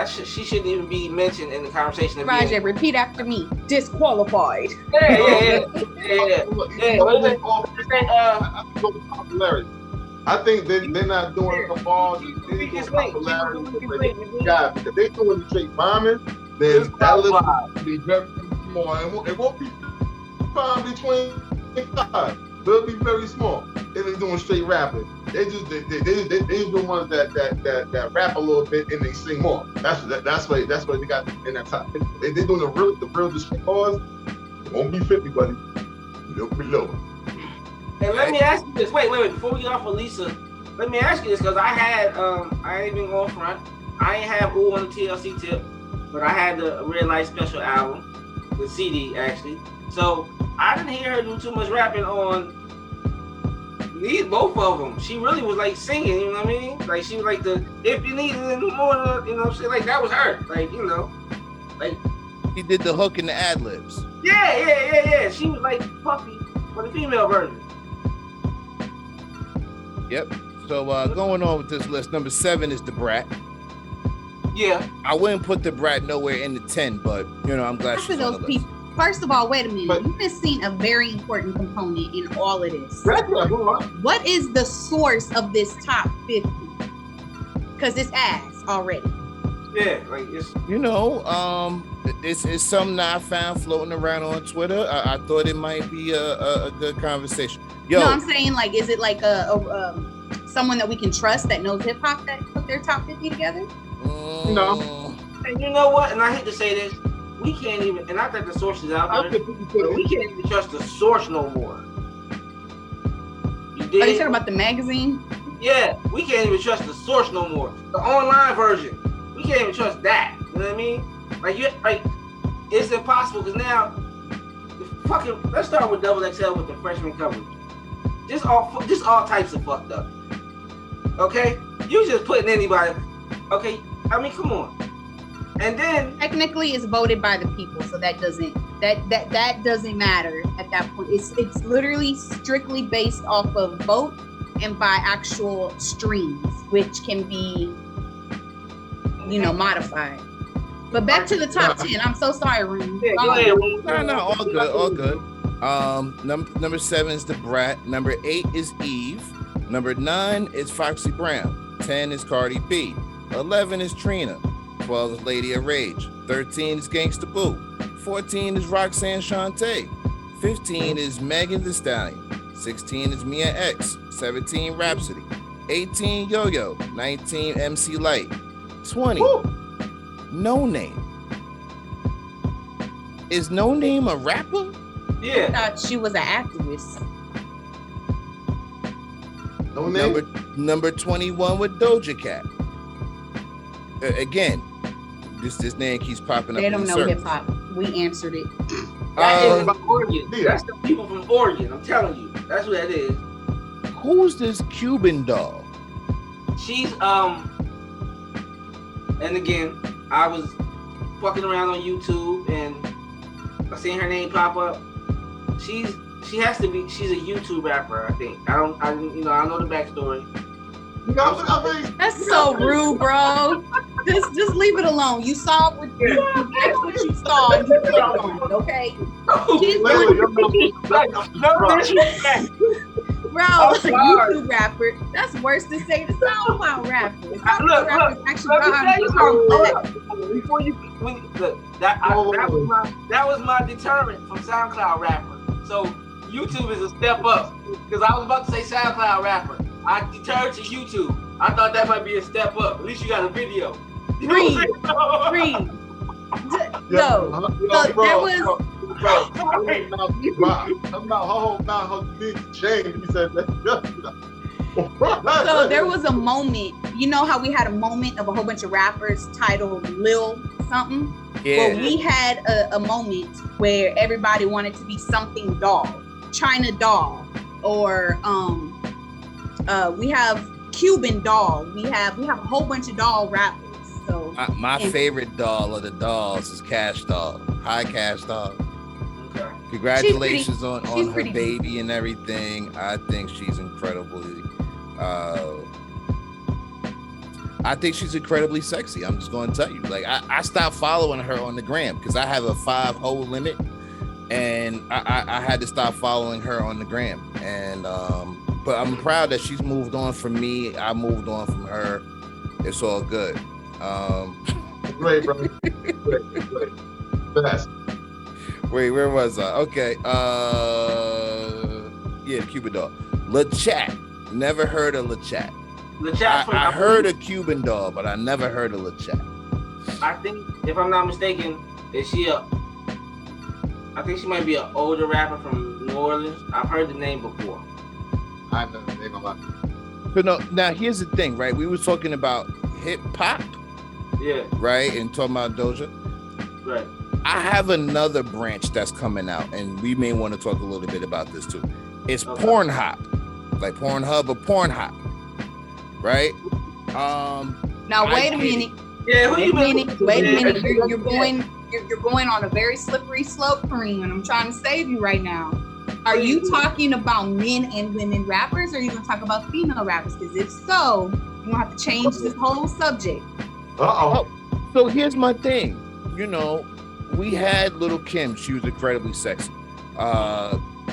She shouldn't even be mentioned in the conversation. Roger, repeat after me. Disqualified. Yeah. I think they're not doing the balls. Because they doing the straight bombing, then that will be very small. It won't be far between five. They'll be very small. If they're doing straight rapping, they just the ones that rap a little bit and they sing more. That's what they got in that top. If they're doing the real discreet bars, it won't be 50, buddy. It'll be low. And let me ask you this. Wait. Before we get off of Lisa, let me ask you this, because I had, I ain't even going front. I ain't have Ooh on the TLC tip, but I had the Red Light Special album, the CD actually. So I didn't hear her do too much rapping on both of them. She really was like singing, you know what I mean? Like, she was like if you needed more, shit like that was her. Like, like. He did the hook and the ad libs. Yeah. She was like Puffy for the female version. Yep. So going on with this list, number 7 is the Brat. Yeah. I wouldn't put the Brat nowhere in the 10, but I'm glad she's on the list. First of all, wait a minute. You've missing a very important component in all of this. What is the source of this top 50? Because it's ass already. Yeah, like it's. It's something that I found floating around on Twitter. I thought it might be a good conversation. No, I'm saying, like, is it like a someone that we can trust that knows hip hop that put their top 50 together? No. And you know what? And I hate to say this, we can't even. And I think the source is out there. But we can't even trust the source no more. Are you talking about the magazine? Yeah, we can't even trust the source no more. The online version, we can't even trust that. You know what I mean? Like it's impossible, because now let's start with Double XL with the freshman coverage. Just all types of fucked up. Okay, you just putting anybody. Okay, I mean, come on. And then technically, it's voted by the people, so that doesn't matter at that point. It's literally strictly based off of vote and by actual streams, which can be modified. But back to the top 10. I'm so sorry, Room. Yeah, go ahead. No, all good. Number 7 is The Brat. Number 8 is Eve. Number 9 is Foxy Brown. 10 is Cardi B. 11 is Trina. 12 is Lady of Rage. 13 is Gangsta Boo. 14 is Roxanne Shante. 15 is Meagan Thee Stallion. 16 is Mia X. 17 Rhapsody. 18 Yo-Yo. 19 MC Light. 20 No Name. Is No Name a rapper? Yeah. I thought she was an activist. No name. Number 21 with Doja Cat. Again, this name keeps popping up. They don't know hip hop. We answered it. That is from Oregon. That's the people from Oregon. I'm telling you. That's who that is. Who's this Cuban doll? She's and again, I was fucking around on YouTube and I seen her name pop up. She's a YouTube rapper, I think. I know the backstory. That's so rude, bro. Just leave it alone. You saw what you saw and you put it on, okay? Bro, YouTube rapper. That's worse than saying the SoundCloud rapper. The SoundCloud rapper is actually before you that was my deterrent from SoundCloud rapper. So YouTube is a step up because I was about to say SoundCloud rapper. I deterred to YouTube. I thought that might be a step up. At least you got a video. Read. No. So there was. So there was a moment. You know how we had a moment of a whole bunch of rappers titled Lil something? Yeah. Well, we had a moment where everybody wanted to be something doll, China doll, or we have Cuban doll. We have a whole bunch of doll rappers. So my favorite doll of the dolls is Cash Doll. Hi, Cash Doll. Okay. Congratulations on her pretty baby and everything. I think she's incredibly. I think she's incredibly sexy. I'm just going to tell you. Like I stopped following her on the gram because I have a 5-hole limit, and I had to stop following her on the gram. And but I'm proud that she's moved on from me. I moved on from her. It's all good. Great, bro. Great. Best. Wait, where was I? Okay. Yeah, Cuban doll. LaChat. Never heard of LaChat. I heard a Cuban doll, but I never heard of LaChat. I think, if I'm not mistaken, I think she might be an older rapper from New Orleans. I've heard the name before. I know the name a lot. But no, now here's the thing, right? We were talking about hip hop. Yeah. Right? And talking about Doja. Right. I have another branch that's coming out, and we may want to talk a little bit about this too. It's Pornhop. Like Pornhub or Pornhop. Right? Now wait a minute. Yeah, Wait a minute. You're going on a very slippery slope, Kareem, and I'm trying to save you right now. Are you talking about men and women rappers, or are you going to talk about female rappers? Because if so, you're going to have to change this whole subject. So here's my thing. You know, we had Little Kim. She was incredibly sexy.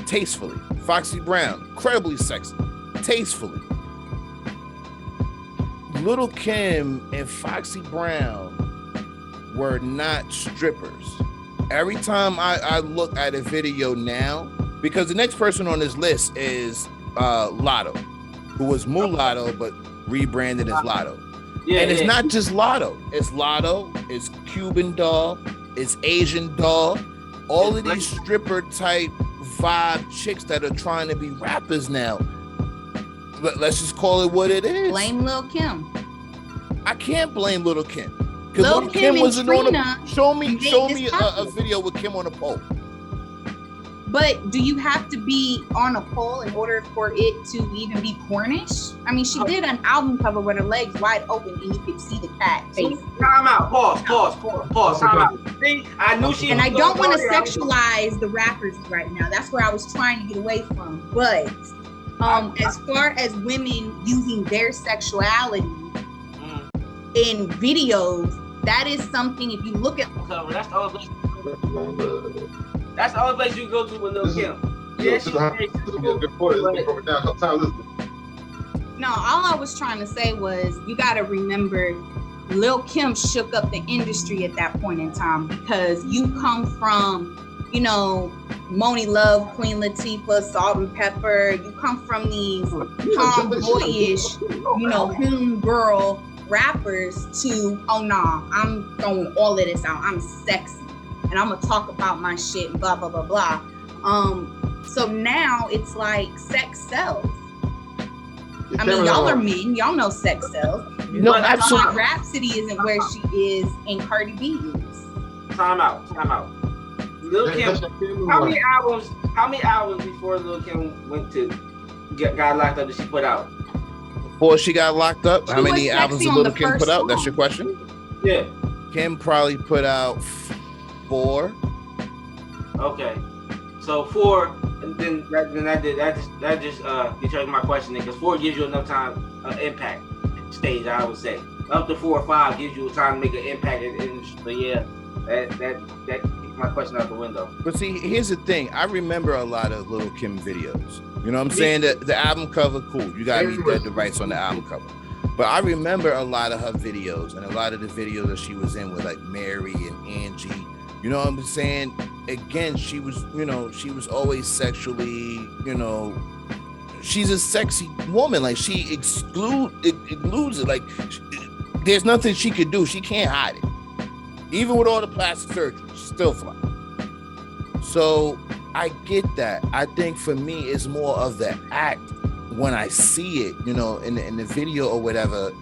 Tastefully. Foxy Brown, incredibly sexy. Tastefully. Little Kim and Foxy Brown were not strippers. Every time I look at a video now, because the next person on this list is Lotto, who was Mulatto but rebranded as Lotto. Yeah, and it's not just Lotto. It's Lotto, it's Cuban doll, it's Asian doll. All of these stripper type vibe chicks that are trying to be rappers now. Let's just call it what it is. Blame Lil Kim. I can't blame Little Kim. Because Little Kim wasn't on a... Show me a video with Kim on a pole. But do you have to be on a pole in order for it to even be pornish? I mean, she did an album cover with her legs wide open and you could see the cat face. Time out. Pause. Time out. See, I knew she. And I don't want to sexualize the rappers right now. That's where I was trying to get away from. But as far as women using their sexuality in videos, that is something. If you look at cover, that's the only place you go to with Lil Kim. Yeah, she's very No, all I was trying to say was you got to remember Lil Kim shook up the industry at that point in time, because you come from, you know, Moni Love, Queen Latifah, Salt and Pepper. You come from these tomboyish, you know, homegirl rappers to, oh nah, I'm throwing all of this out. I'm sexy and I'm gonna talk about my shit and blah blah blah blah. So now it's like sex sells. I mean, y'all are men. Y'all know sex sells. No, absolutely. Rhapsody isn't where she is and Cardi B is. Time out. Lil Kim, how many albums before Lil Kim got locked up did she put out? Before she got locked up, how many albums did Lil Kim put out? That's your question? Yeah. Kim probably put out 4. Okay. So 4, and then that just determines my question, because 4 gives you enough time impact stage, I would say. Up to 4 or 5 gives you time to make an impact in the industry. But yeah, that kicks my question out the window. But see, here's the thing. I remember a lot of Lil Kim videos. You know what I'm saying? The album cover, cool. You got me dead to rights on the album cover. But I remember a lot of her videos, and a lot of the videos that she was in with like Mary and Angie. You know what I'm saying? Again, she was always sexually, you know, she's a sexy woman. Like she excludes it. Like there's nothing she could do. She can't hide it. Even with all the plastic surgery, she's still fly. So I get that. I think for me, it's more of the act when I see it, you know, in the video or whatever.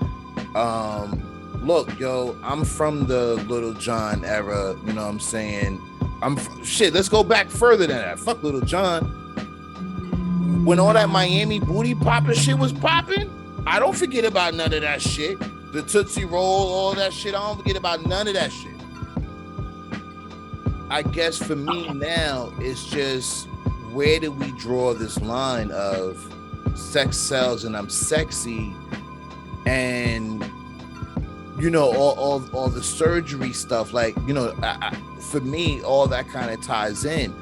Look, yo, I'm from the Little John era, you know what I'm saying? Let's go back further than that. Fuck Little John. When all that Miami booty popping shit was popping, I don't forget about none of that shit. The Tootsie Roll, all that shit, I don't forget about none of that shit. I guess for me now, it's just, where do we draw this line of sex sells and I'm sexy, and you know, all the surgery stuff, like, you know, for me, all that kind of ties in.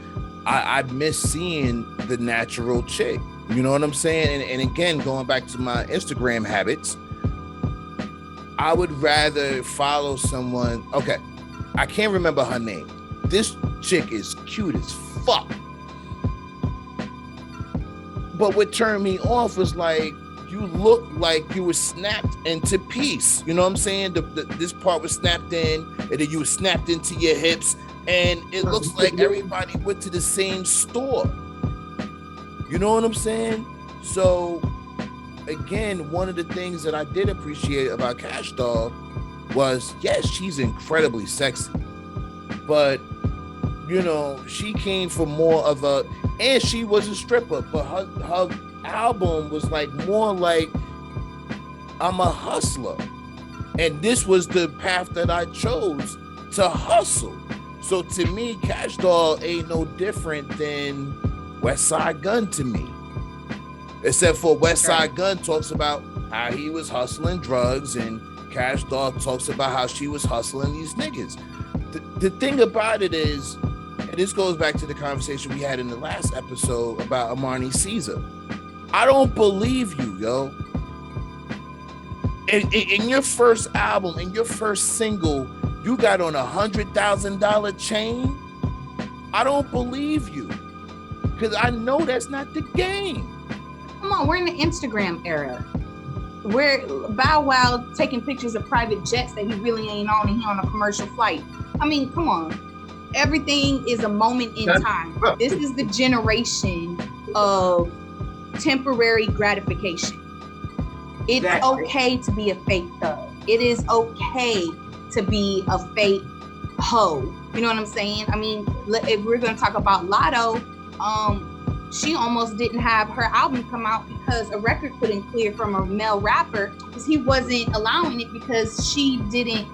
I miss seeing the natural chick. You know what I'm saying? And again, going back to my Instagram habits, I would rather follow someone. Okay, I can't remember her name. This chick is cute as fuck. But what turned me off was like, you look like you were snapped into piece. You know what I'm saying? This part was snapped in, and then you were snapped into your hips, and it looks like everybody went to the same store. You know what I'm saying? So, again, one of the things that I did appreciate about Cash Doll was, yes, she's incredibly sexy, but, you know, she came from more of a, and she was a stripper, but her album was like more like, I'm a hustler, and this was the path that I chose to hustle. So to me, Cash Doll ain't no different than West Side Gun to me, except for West Side Gun talks about how he was hustling drugs, and Cash Doll talks about how she was hustling these niggas. The thing about it is, and this goes back to the conversation we had in the last episode about Amani Caesar, I don't believe you, yo. In your first album, in your first single, you got on $100,000 chain. I don't believe you, because I know that's not the game. Come on, we're in the Instagram era. We're Bow Wow taking pictures of private jets that he really ain't on, and he on a commercial flight. I mean, come on. Everything is a moment in time. This is the generation of temporary gratification. It's okay to be a fake thug. It is okay to be a fake hoe. You know what I'm saying? I mean, if we're going to talk about Lotto, she almost didn't have her album come out because a record couldn't clear from a male rapper, because he wasn't allowing it because she didn't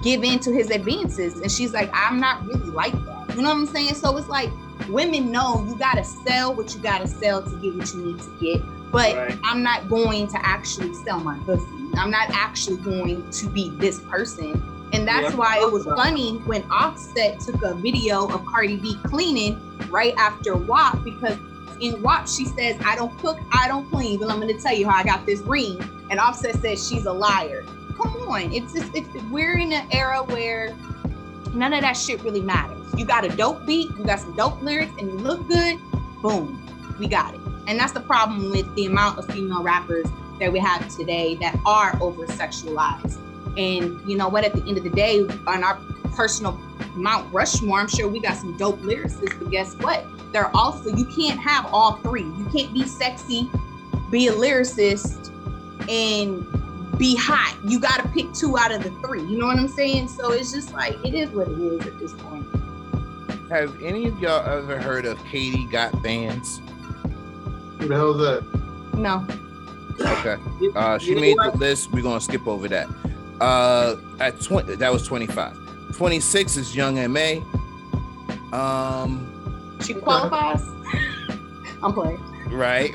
give in to his advances. And she's like, I'm not really like that. You know what I'm saying? So it's like, women know you gotta sell what you gotta sell to get what you need to get. But right. I'm not going to actually sell my pussy. I'm not actually going to be this person. And that's why it was funny when Offset took a video of Cardi B cleaning right after WAP, because in WAP she says, I don't cook, I don't clean, but I'm going to tell you how I got this ring. And Offset says she's a liar. Come on. We're in an era where none of that shit really matters. You got a dope beat, you got some dope lyrics, and you look good, boom, we got it. And that's the problem with the amount of female rappers that we have today that are over-sexualized. And you know what, at the end of the day, on our personal Mount Rushmore, I'm sure we got some dope lyricists, but guess what? They're also, you can't have all three. You can't be sexy, be a lyricist, and be hot. You got to pick two out of the three. You know what I'm saying? So it's just like, it is what it is at this point. Have any of y'all ever heard of Katie Got Bands? Who the hell is that? No. Okay. She made the list. We're going to skip over that. At 20, that was 25. 26 is Young M.A. She qualifies. I'm playing. Right.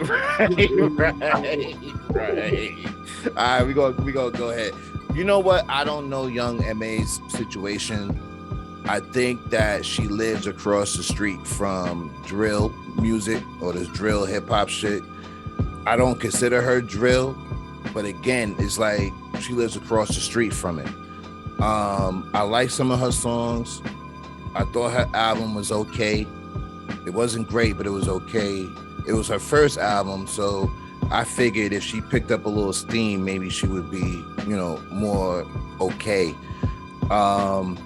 All right, we gonna go ahead. You know what? I don't know Young M.A.'s situation. I think that she lives across the street from drill music or this drill hip hop shit. I don't consider her drill, but again, it's like she lives across the street from it. I like some of her songs. I thought her album was okay. It wasn't great, but it was okay. It was her first album, so I figured if she picked up a little steam, maybe she would be, more okay. But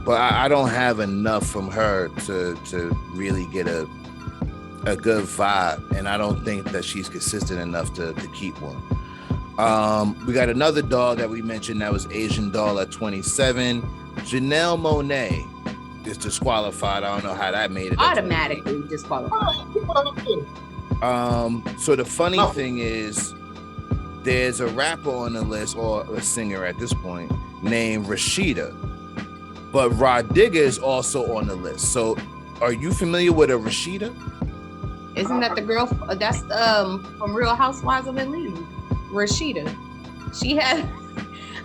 I don't have enough from her to really get a good vibe, and I don't think that she's consistent enough to keep one. We got another doll that we mentioned that was Asian Doll at 27. Janelle Monáe is disqualified. I don't know how that made it. Automatically disqualified. So the funny thing is, there's a rapper on the list, or a singer at this point, named Rashida. But Rod Digga is also on the list. So are you familiar with a Rashida? Isn't that the girl? That's from Real Housewives of Atlanta. Rashida.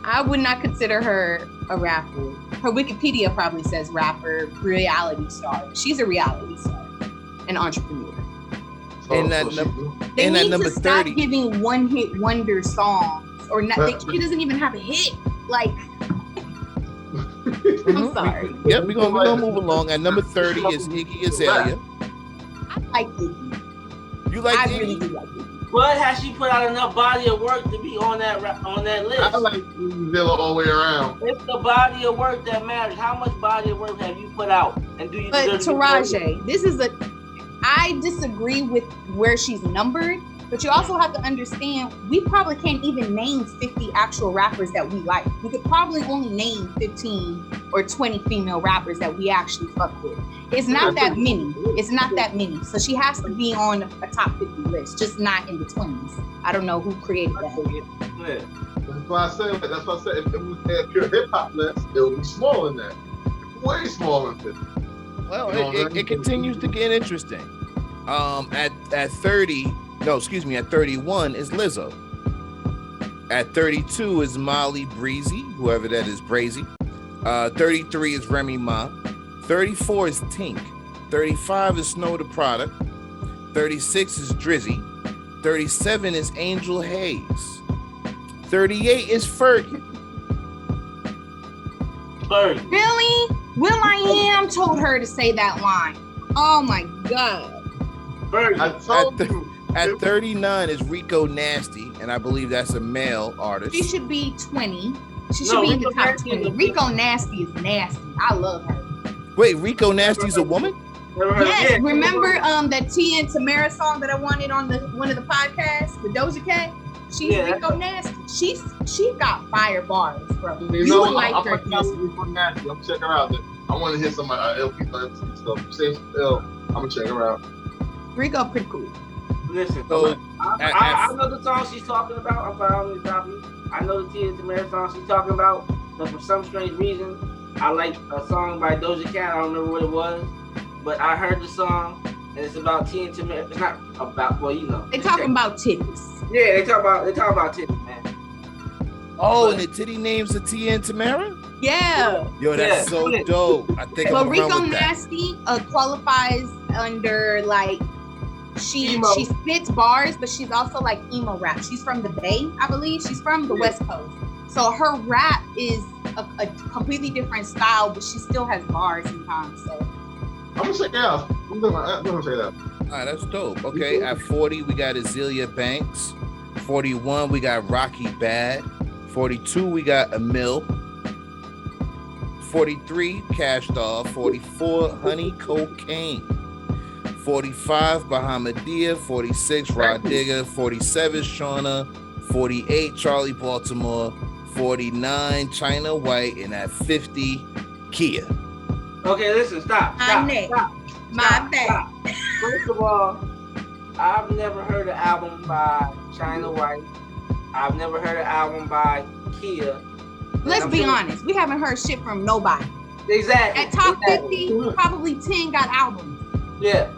I would not consider her a rapper. Her Wikipedia probably says rapper, reality star. She's a reality star, an entrepreneur. They need to stop giving one-hit wonder songs, or not. She doesn't even have a hit. Like, I'm sorry. Yep, we're gonna move along. At number 30 is Iggy Azalea. I like Iggy. You like Iggy? Really do like Iggy. But has she put out enough body of work to be on that list? I like Villa all the way around. It's the body of work that matters. How much body of work have you put out? And do you? But Taraji, I disagree with where she's numbered, but you also have to understand, we probably can't even name 50 actual rappers that we like. We could probably only name 15 or 20 female rappers that we actually fuck with. It's not that many. It's not that many. So she has to be on a top 50 list, just not in the 20s. I don't know who created that. That's why I said if it was a pure hip hop list, it would be smaller than that. Way smaller than 50. Well, it continues to get interesting. At 31 is Lizzo. At 32 is Molly Breezy, whoever that is, Brazy. 33 is Remy Ma. 34 is Tink. 35 is Snow the Product. 36 is Drizzy. 37 is Angel Hayes. 38 is Fergie. Really? will.i.am told her to say that line. Oh my God. At 39 is Rico Nasty, and I believe that's a male artist. She should be 20. She should be in the top 20. Rico Nasty is nasty. I love her. Wait, Rico Nasty's a woman? Yes. Remember that Tia and Tamara song that I wanted on one of the podcasts with Doja Cat? She's Rico Nasty. She got fire bars, bro. You would like her. Rico Nasty. I'm checking her out. I want to hear some LP36 stuff. I'm gonna check her out. Rico pretty cool. Listen, so, I know the song she's talking about. I'm sorry, I'm stopping you. I know the Tia and Tamara song she's talking about, but for some strange reason, I like a song by Doja Cat. I don't remember what it was, but I heard the song, and it's about Tia and Tamara. It's not about, They talking about titties. Yeah, they talk about titties, man. Oh, and the titty names are Tia and Tamara? Yeah. Yo, that's so dope. I think But I'm Rico around with that. Nasty qualifies under like she Emo. she spits bars, but she's also like emo rap. She's from the Bay, I believe. She's from the West Coast. So her rap is a completely different style, but she still has bars sometimes. So I'm gonna check it out. I'm gonna check it out. All right, that's dope. Okay, at 40, we got Azealia Banks. 41, we got Rocky Bad. 42, we got Emil. 43, Cash Doll. 44, Honey Cocaine. 45, Bahamadia. 46, Rod Digger. 47, Shauna. 48, Charlie Baltimore. 49, China White. And at 50, Kia. Okay, listen, stop. My bad. First of all, I've never heard an album by China White. I've never heard an album by Kia. Let's be honest. We haven't heard shit from nobody. Exactly. At top 50, probably 10 got albums. Yeah.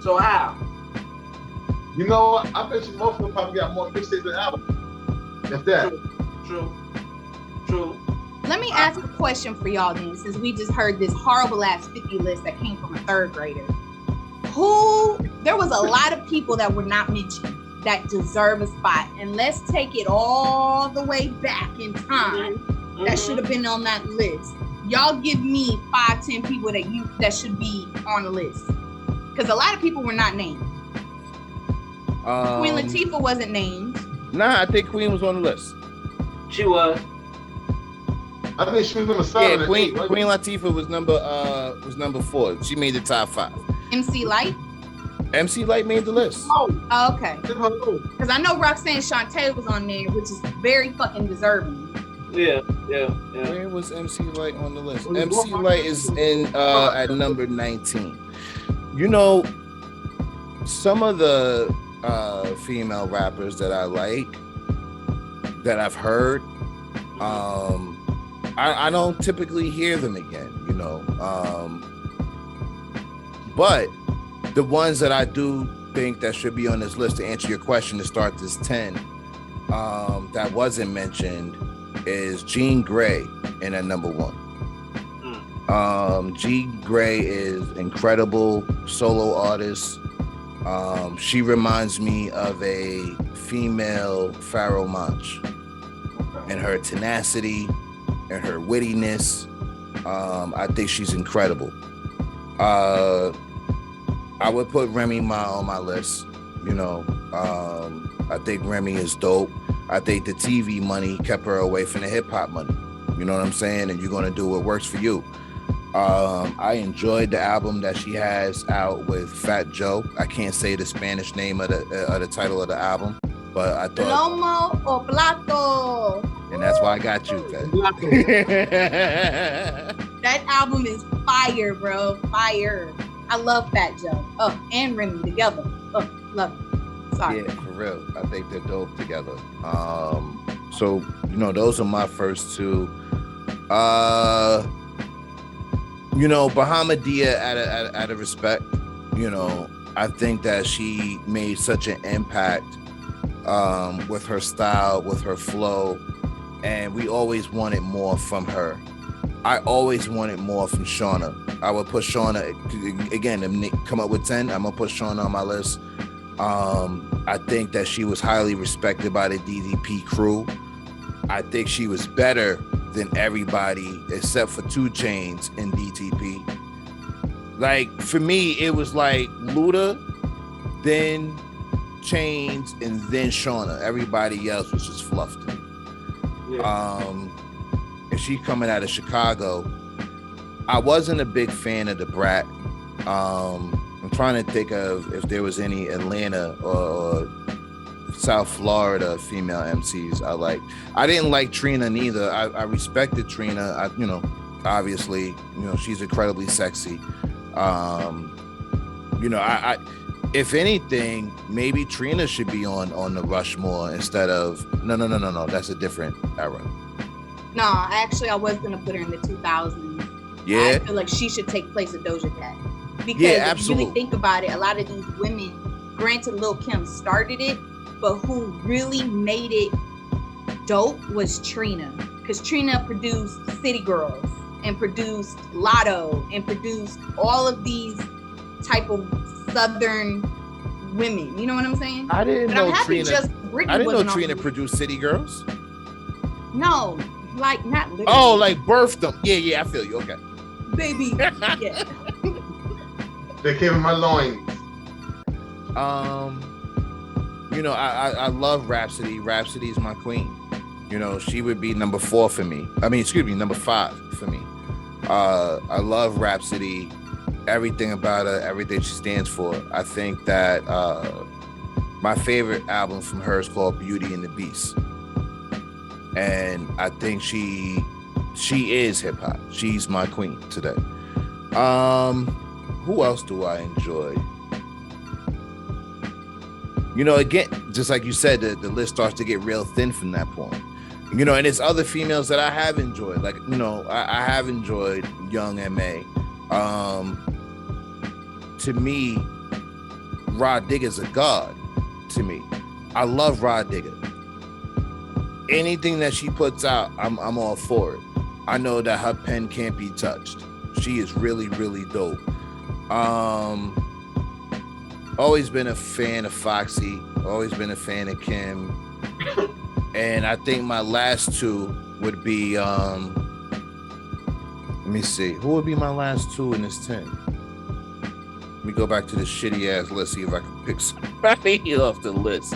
So how? You know what? I bet you most of them probably got more mixtapes than albums. If that. True. Let me ask a question for y'all then, since we just heard this horrible ass 50 list that came from a third grader. There was a lot of people that were not mentioned that deserve a spot. And let's take it all the way back in time that should have been on that list. Y'all give me 5-10 people that should be on the list. Because a lot of people were not named. Queen Latifah wasn't named. Nah, I think Queen was on the list. She was. I think she was on the side. Yeah, Queen Latifah was number 4. She made the top 5. MC Light? MC Light made the list. Oh, okay. Because I know Roxanne Shante was on there, which is very fucking deserving. Yeah. Where was MC Light on the list? MC Light is in at number 19. You know, some of the female rappers that I like, that I've heard, I don't typically hear them again, you know. But the ones that I do think that should be on this list, to answer your question, to start this 10, that wasn't mentioned, is Jean Grey in at number 1. Jean Grey is incredible solo artist. She reminds me of a female Pharoah Monch and her tenacity and her wittiness. I think she's incredible. I would put Remy Ma on my list. You know, I think Remy is dope. I think the TV money kept her away from the hip hop money. You know what I'm saying? And you're gonna do what works for you. I enjoyed the album that she has out with Fat Joe. I can't say the Spanish name of the title of the album, but I thought Lomo o Plato. And that's why I got you, Fat. That album is fire, bro. Fire. I love Fat Joe. Oh, and Remy together. Oh, love it. Sorry. Yeah, for real. I think they're dope together. So, you know, those are my first 2. You know, Bahamadia, out of respect, you know, I think that she made such an impact with her style, with her flow, and we always wanted more from her. I always wanted more from Shauna. I would put Shauna, again, come up with 10, I'm gonna put Shauna on my list. I think that she was highly respected by the DDP crew. I think she was better than everybody except for 2 Chainz in DTP. Like, for me, it was like Luda, then Chainz, and then Shauna. Everybody else was just fluff to me. Yeah. And she coming out of Chicago. I wasn't a big fan of the Brat. I'm trying to think of if there was any Atlanta or South Florida female MCs I liked. I didn't like Trina neither. I respected Trina. You know, obviously, you know, she's incredibly sexy. You know, I if anything, maybe Trina should be on the Rushmore instead of no. That's a different era. No, actually, I was gonna put her in the 2000s. Yeah, I feel like she should take place of Doja Cat. Because if you really think about it, a lot of these women, granted Lil' Kim started it, but who really made it dope was Trina, because Trina produced City Girls and produced Lotto and produced all of these type of Southern women. You know what I'm saying? I didn't know Trina. I didn't know Trina produced City Girls. No, like not literally. Oh, like birthed them. Yeah, I feel you. Okay. Baby. Yeah. They came in my loins. You know, I love Rhapsody. Rhapsody is my queen. You know, she would be number 4 for me. I mean, excuse me, number 5 for me. I love Rhapsody. Everything about her, everything she stands for. I think that my favorite album from her is called Beauty and the Beast. And I think she is hip hop. She's my queen today. Who else do I enjoy? You know, again, just like you said, the list starts to get real thin from that point. You know, and there's other females that I have enjoyed. Like, you know, I have enjoyed Young M.A. To me, Rod Digger's a god to me. I love Rod Digger. Anything that she puts out, I'm all for it. I know that her pen can't be touched. She is really, really dope. Always been a fan of Foxy. Always been a fan of Kim. And I think my last 2 would be, let me see. Who would be my last 2 in this 10? Let me go back to this shitty ass list, see if I can pick somebody off the list.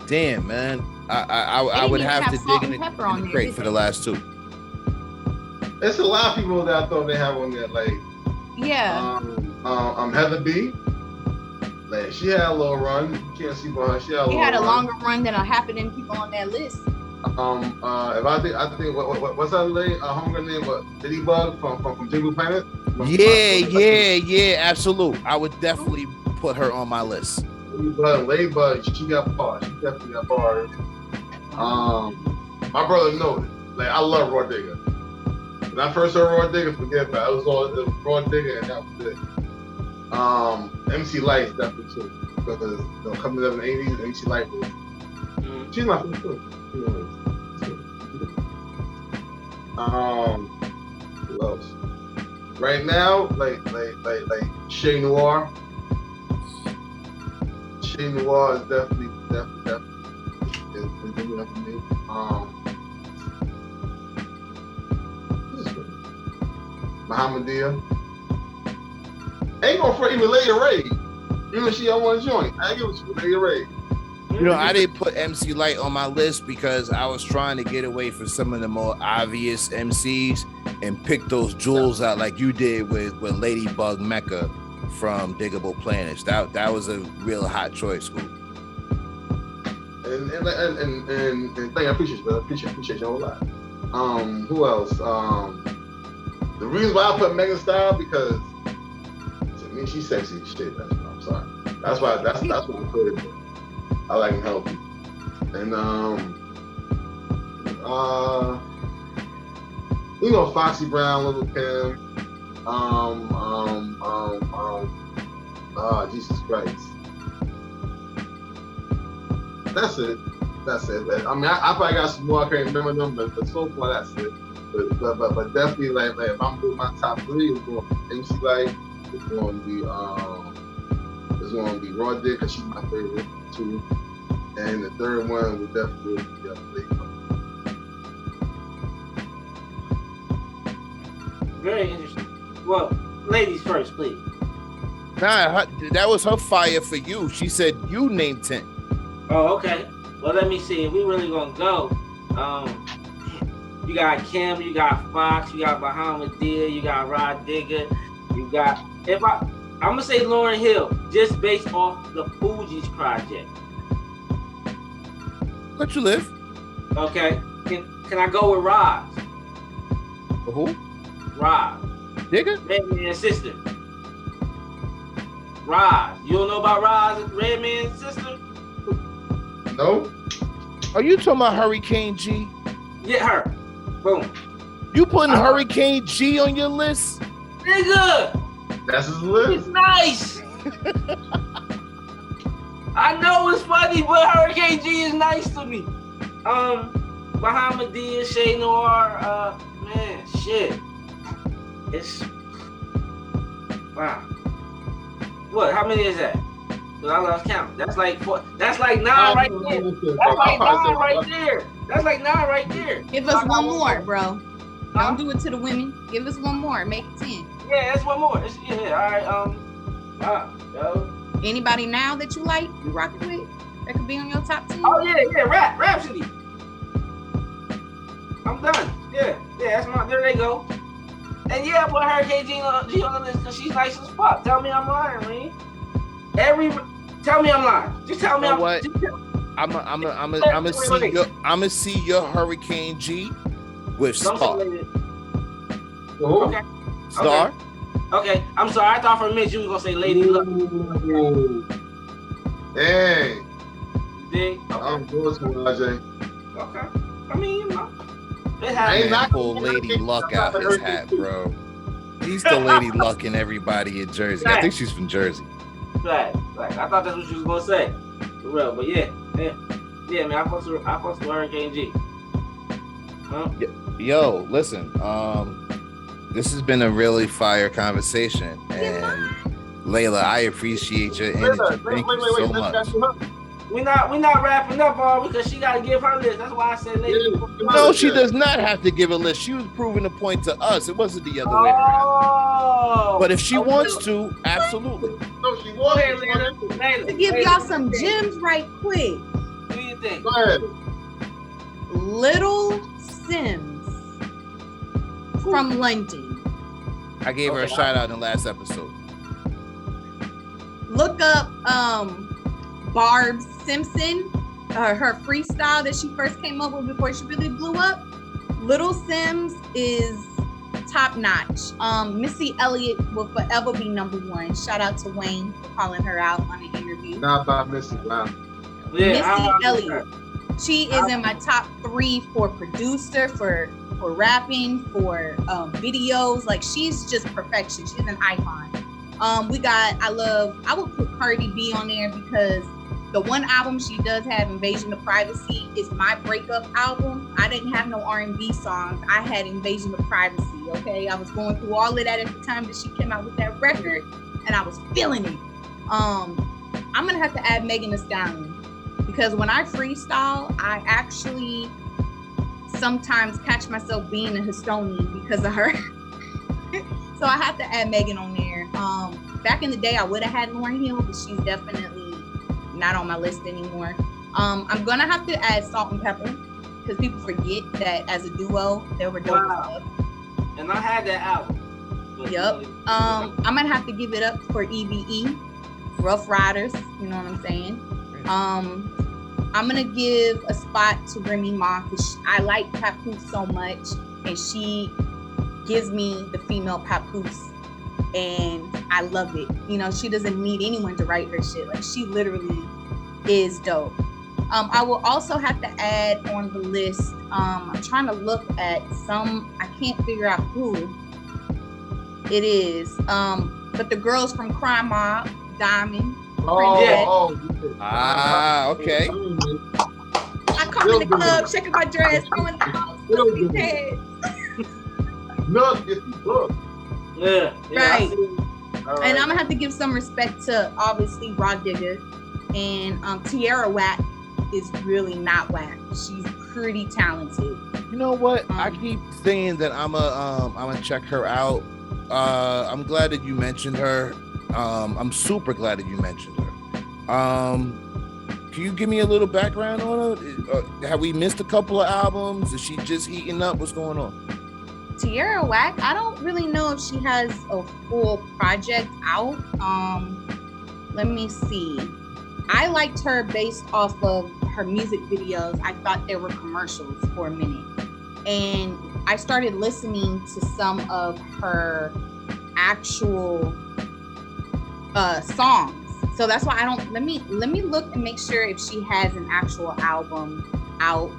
Damn, man. I would have to dig in the crate for the last 2. There's a lot of people that I thought they have on there, like Heather B. Like she had a little run. You can't see behind her. She had a longer run than a half of them people on that list. If I think what's that lady? Hunger name? What? Diddy Bug from Jingle Planet? Yeah, absolute. I would definitely put her on my list. Ladybug, she got bars. She definitely got bars. My brother knows it. Like I love Raw Digger. When I first heard Raw Digger, forget about it. It was Raw Digger, and that was it. MC Light definitely too, because coming up in the '80s, MC Light was. She's my favorite too. Who else? Right now, like Shay Noir. Shay Noir is definitely is doing up for me. Muhammadia. Ain't gonna even Lady Ray. Even she on one joint. I ain't give it to Lady Ray. You know, I didn't put MC Light on my list because I was trying to get away from some of the more obvious MCs and pick those jewels out like you did with Ladybug Mecca from Diggable Planets. That was a real hot choice, Scoop. And thank you, I appreciate you, brother. Appreciate you a whole lot. Who else? The reason why I put Megan Style because to me she's sexy as shit. That's why I'm sorry. That's why I put it. I like him healthy. And you know, Foxy Brown, Little Kim, Jesus Christ. That's it. I mean, I probably got some more, I can't remember them, but so far that's it. But definitely like if I'm doing my top 3, it's going to be MC Light, it's going to be Raw Dick, because she's my favorite too. And the third one would definitely be Ladybug. Very interesting. Well, ladies first, please. Nah, that was her fire for you. She said you named 10. Oh, okay. Well, let me see. If we really gonna go, you got Kim, you got Fox, you got Muhammadia, you got Rod Digger, you got I'm gonna say Lauryn Hill, just based off the Fugees project. Let you live. Okay. Can I go with Roz? Who? Roz. Digger? Redman's sister. Roz. You don't know about Roz, Redman's sister? No. Are you talking about Hurricane G? Yeah, her. Boom. You putting Hurricane G on your list? Nigga! That's his list. It's nice! I know it's funny. nobody but Hurricane G is nice to me. Bahamadia, Shay Noir, man, shit. It's wow. What? How many is that? Cause I lost count. That's like 4. That's like 9 right there. That's like 9 right there. That's like 9 right there. Give us one more, bro. Don't do it to the women. Give us one more. Make it 10. Yeah, that's one more. Yeah, all right. Wow, yo. Anybody now that you like, you rocking with? That could be on your top 10? Oh yeah, Rhapsody. I'm done. Yeah, that's my. There they go. And yeah, I put Hurricane G on the list because she's nice as fuck. Tell me I'm lying, man. Tell me I'm lying. Just tell me I'm what? I'm gonna see your Hurricane G with Star. Okay. Star. Okay. I'm sorry. I thought for a minute you was gonna say Lady Luck. Hey. You dig? Okay. I'm good to RJ. Okay. I mean, you know. It I ain't pull Lady Luck out his hat, bro. He's the Lady Luck in everybody in Jersey. I think she's from Jersey. Right. I thought that's what you was gonna say. For real, but yeah, man. I fucks with Hurricane G. Huh? Yo, listen. This has been a really fire conversation, and Layla, I appreciate your energy. Thank you so much. We not wrapping up all because she gotta give her list. That's why I said Lady. No, she does not have to give a list. She was proving a point to us. It wasn't the other way around. But if she wants to, absolutely. No, she wants to give y'all some gems right quick. What do you think? Go ahead. Little Sims from London. I gave her a shout out in the last episode. Look up Barb Simpson, her freestyle that she first came up with before she really blew up. Little Sims is top notch. Missy Elliott will forever be #1. Shout out to Wayne for calling her out on the interview. Not about Missy. Wow. Yeah, Missy Elliott. She is in my top 3 for producer, for rapping, for videos. Like, she's just perfection. She's an icon. I would put Cardi B on there because the one album she does have, Invasion of Privacy, is my breakup album. I didn't have no R&B songs. I had Invasion of Privacy, okay? I was going through all of that at the time that she came out with that record, and I was feeling it. I'm going to have to add Meagan Thee Stallion because when I freestyle, I actually sometimes catch myself being a Histonian because of her. So I have to add Meagan on there. Back in the day, I would have had Lauryn Hill, but she's definitely not on my list anymore. I'm gonna have to add Salt and Pepper because people forget that as a duo they were dope. Wow. And I had that album. Yep. I'm gonna have to give it up for EVE, Rough Riders. You know what I'm saying? I'm gonna give a spot to Remy Ma because I like Papoose so much, and she gives me the female Papoose. And I love it. You know, she doesn't need anyone to write her shit. Like, she literally is dope. I will also have to add on the list. I'm trying to look at some. I can't figure out who it is. But the girls from Crime Mob, Diamond. Okay. I come in the club, shaking my dress, going down. Look, it's look. Yeah. Right. And I'm gonna have to give some respect to obviously Raw Digger, and Tierra Whack is really not whack. She's pretty talented. You know what? I keep saying that I'm gonna check her out. I'm glad that you mentioned her. I'm super glad that you mentioned her. Can you give me a little background on her? Have we missed a couple of albums? Is she just heating up? What's going on? Tierra Whack, I don't really know if she has a full project out. Let me see. I liked her based off of her music videos. I thought there were commercials for a minute. And I started listening to some of her actual songs. So that's why let me look and make sure if she has an actual album out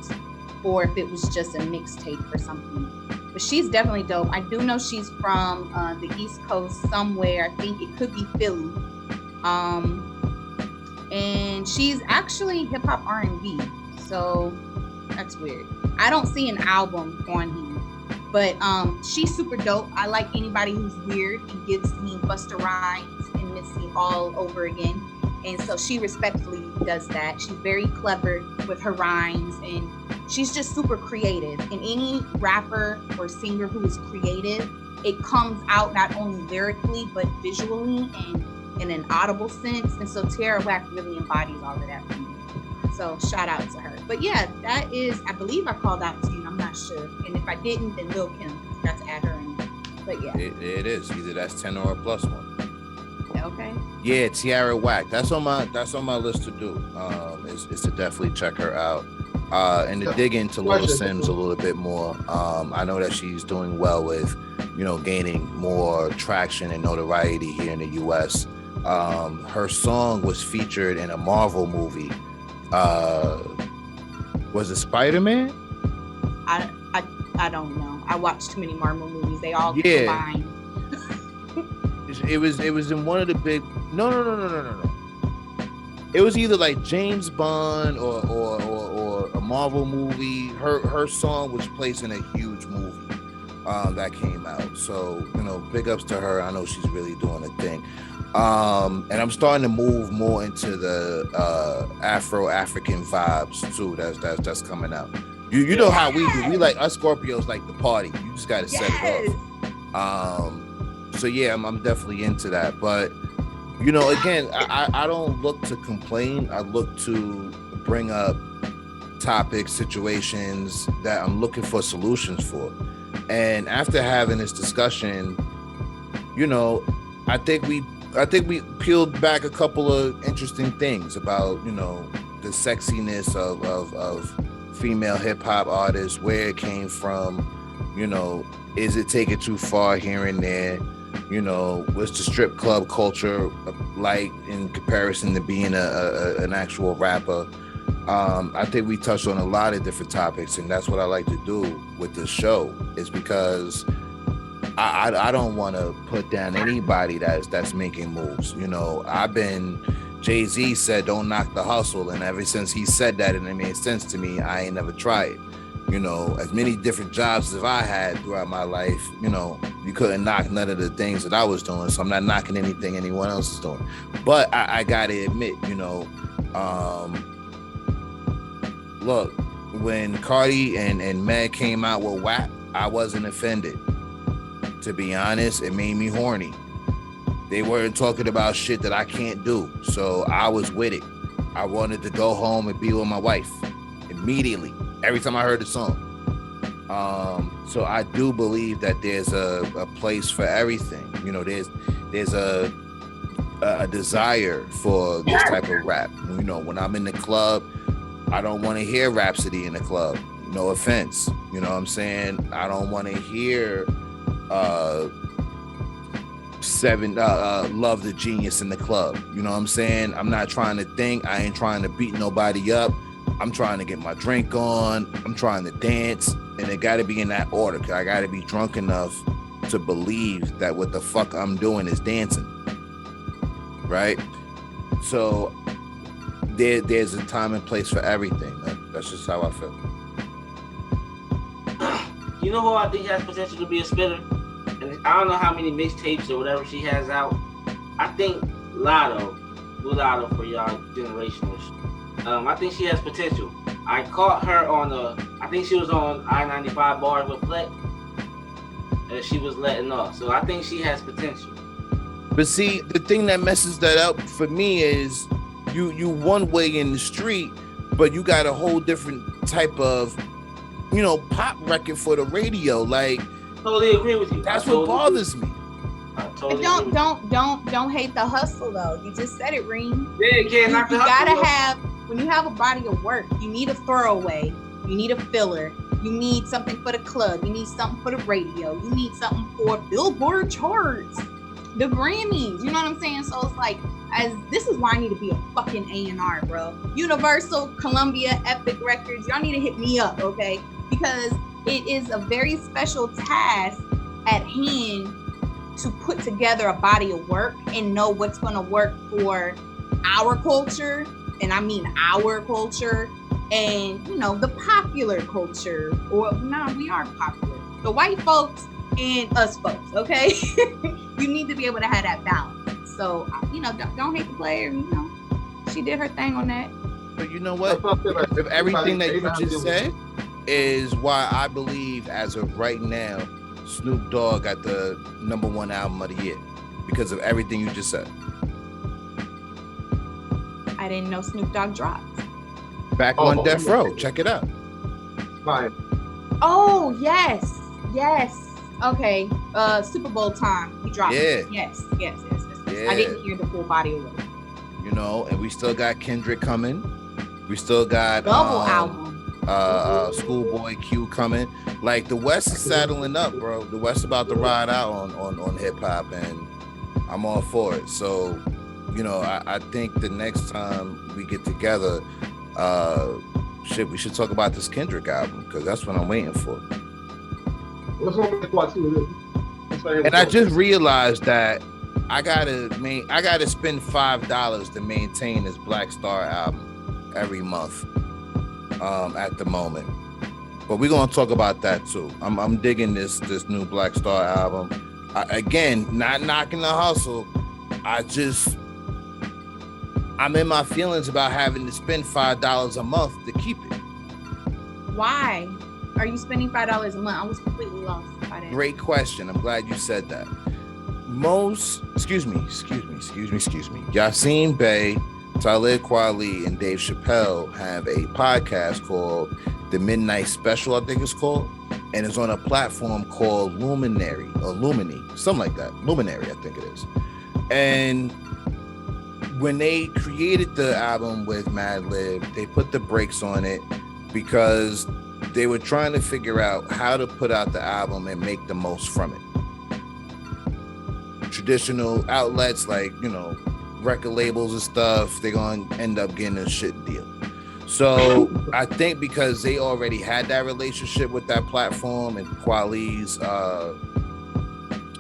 or if it was just a mixtape or something. But she's definitely dope. I do know she's from the East Coast somewhere. I think it could be Philly. and she's actually hip hop R&B. So that's weird. I don't see an album on here, but she's super dope. I like anybody who's weird and gives me Busta Rhymes and Missy all over again. And so she respectfully does that. She's very clever with her rhymes, and she's just super creative. And any rapper or singer who is creative, it comes out not only lyrically, but visually and in an audible sense. And so Tierra Whack really embodies all of that for me. So shout out to her. But yeah, that is, I believe I called out 10. I'm not sure. And if I didn't, then Lil Kim, got to add her in. But yeah. It is. Either that's 10 or a plus one. Okay. Yeah, Tierra Whack. That's on my list to do. Is to definitely check her out. And to dig into Lil Sims a little bit more. I know that she's doing well with, gaining more traction and notoriety here in the US. Her song was featured in a Marvel movie. Was it Spider-Man? I don't know. I watched too many Marvel movies. They all combine. It was in one of the big. No. It was either like James Bond or a Marvel movie. Her song was placed in a huge movie that came out. So big ups to her. I know she's really doing a thing. And I'm starting to move more into the Afro-African vibes too. That's coming out. You know how we do. We like us Scorpios like the party. You just gotta set it off. So yeah, I'm definitely into that. But again, I don't look to complain. I look to bring up topics, situations that I'm looking for solutions for. And after having this discussion, I think we peeled back a couple of interesting things about, the sexiness of female hip hop artists, where it came from, is it taken too far here and there? What's the strip club culture like in comparison to being an actual rapper? I think we touched on a lot of different topics, and that's what I like to do with this show, is because I don't want to put down anybody that's making moves. Jay-Z said, don't knock the hustle. And ever since he said that and it made sense to me, I ain't never tried it. As many different jobs as I had throughout my life, you couldn't knock none of the things that I was doing. So I'm not knocking anything anyone else is doing. But I got to admit, look, when Cardi and Meg came out with WAP, I wasn't offended. To be honest, it made me horny. They weren't talking about shit that I can't do. So I was with it. I wanted to go home and be with my wife immediately, every time I heard the song. So I do believe that there's a place for everything. There's a desire for this type of rap. When I'm in the club, I don't want to hear Rhapsody in the club. No offense. You know what I'm saying? I don't want to hear Love the Genius in the club. You know what I'm saying? I'm not trying to think. I ain't trying to beat nobody up. I'm trying to get my drink on. I'm trying to dance. And it got to be in that order. Cause I got to be drunk enough to believe that what the fuck I'm doing is dancing. Right? So there's a time and place for everything, man. That's just how I feel. You know who I think has potential to be a spitter? And I don't know how many mixtapes or whatever she has out. I think Lotto for y'all generational. I think she has potential. I caught her on I think she was on I-95 bars with Flex, and she was letting off. So I think she has potential. But see, the thing that messes that up for me is you one way in the street, but you got a whole different type of, pop record for the radio. Like, totally agree with you. That's what bothers me. Totally don't hate the hustle though. You just said it, Reem. Yeah, you can't knock the hustle. You gotta have, when you have a body of work, you need a throwaway, you need a filler, you need something for the club, you need something for the radio, you need something for Billboard charts, the Grammys. You know what I'm saying? So it's like, this is why I need to be a fucking A&R, bro. Universal, Columbia, Epic Records, y'all need to hit me up, okay? Because it is a very special task at hand to put together a body of work and know what's going to work for our culture, and I mean our culture, and the popular culture, or no, we are popular. The white folks and us folks, okay? You need to be able to have that balance. So, don't hate the player. She did her thing on that. But you know what? If everything that you just said is why I believe, as of right now, Snoop Dogg got the #1 album of the year, because of everything you just said. I didn't know Snoop Dogg dropped. Back on Death Row. Check it out. Fine. Oh, yes. Okay. Super Bowl time. He dropped it. Yes. Yeah. I didn't hear the full body of it. And we still got Kendrick coming. We still got double album. Schoolboy Q coming. Like, the West is saddling up, bro. The West about to ride out on hip hop, and I'm all for it. So, I think the next time we get together, we should talk about this Kendrick album, because that's what I'm waiting for. And I just realized that I gotta spend $5 to maintain this Black Star album every month at the moment. But we're gonna talk about that too. I'm digging this new Black Star album. Again, not knocking the hustle. I'm in my feelings about having to spend $5 a month to keep it. Why are you spending $5 a month? I was completely lost by that. Great question. I'm glad you said that. Excuse me. Yasin Bey, Talib Kweli, and Dave Chappelle have a podcast called The Midnight Special, I think it's called. And it's on a platform called Luminary, or Lumini, something like that. Luminary, I think it is. And when they created the album with Madlib, they put the brakes on it because they were trying to figure out how to put out the album and make the most from it. Traditional outlets like, record labels and stuff, they're going to end up getting a shit deal. So I think because they already had that relationship with that platform, and Kweli's,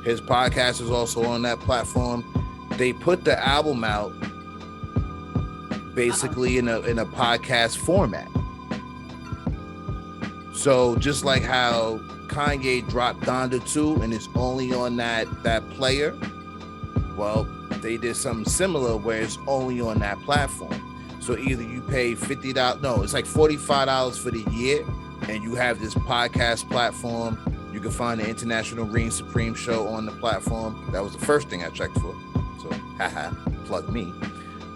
his podcast is also on that platform, they put the album out basically in a podcast format. So just like how Kanye dropped Donda 2 and it's only on that player, well, they did something similar where it's only on that platform. So either you pay $50, no, it's like $45 for the year, and you have this podcast platform. You can find the International Reign Supreme show on the platform. That was the first thing I checked for. So, plug me.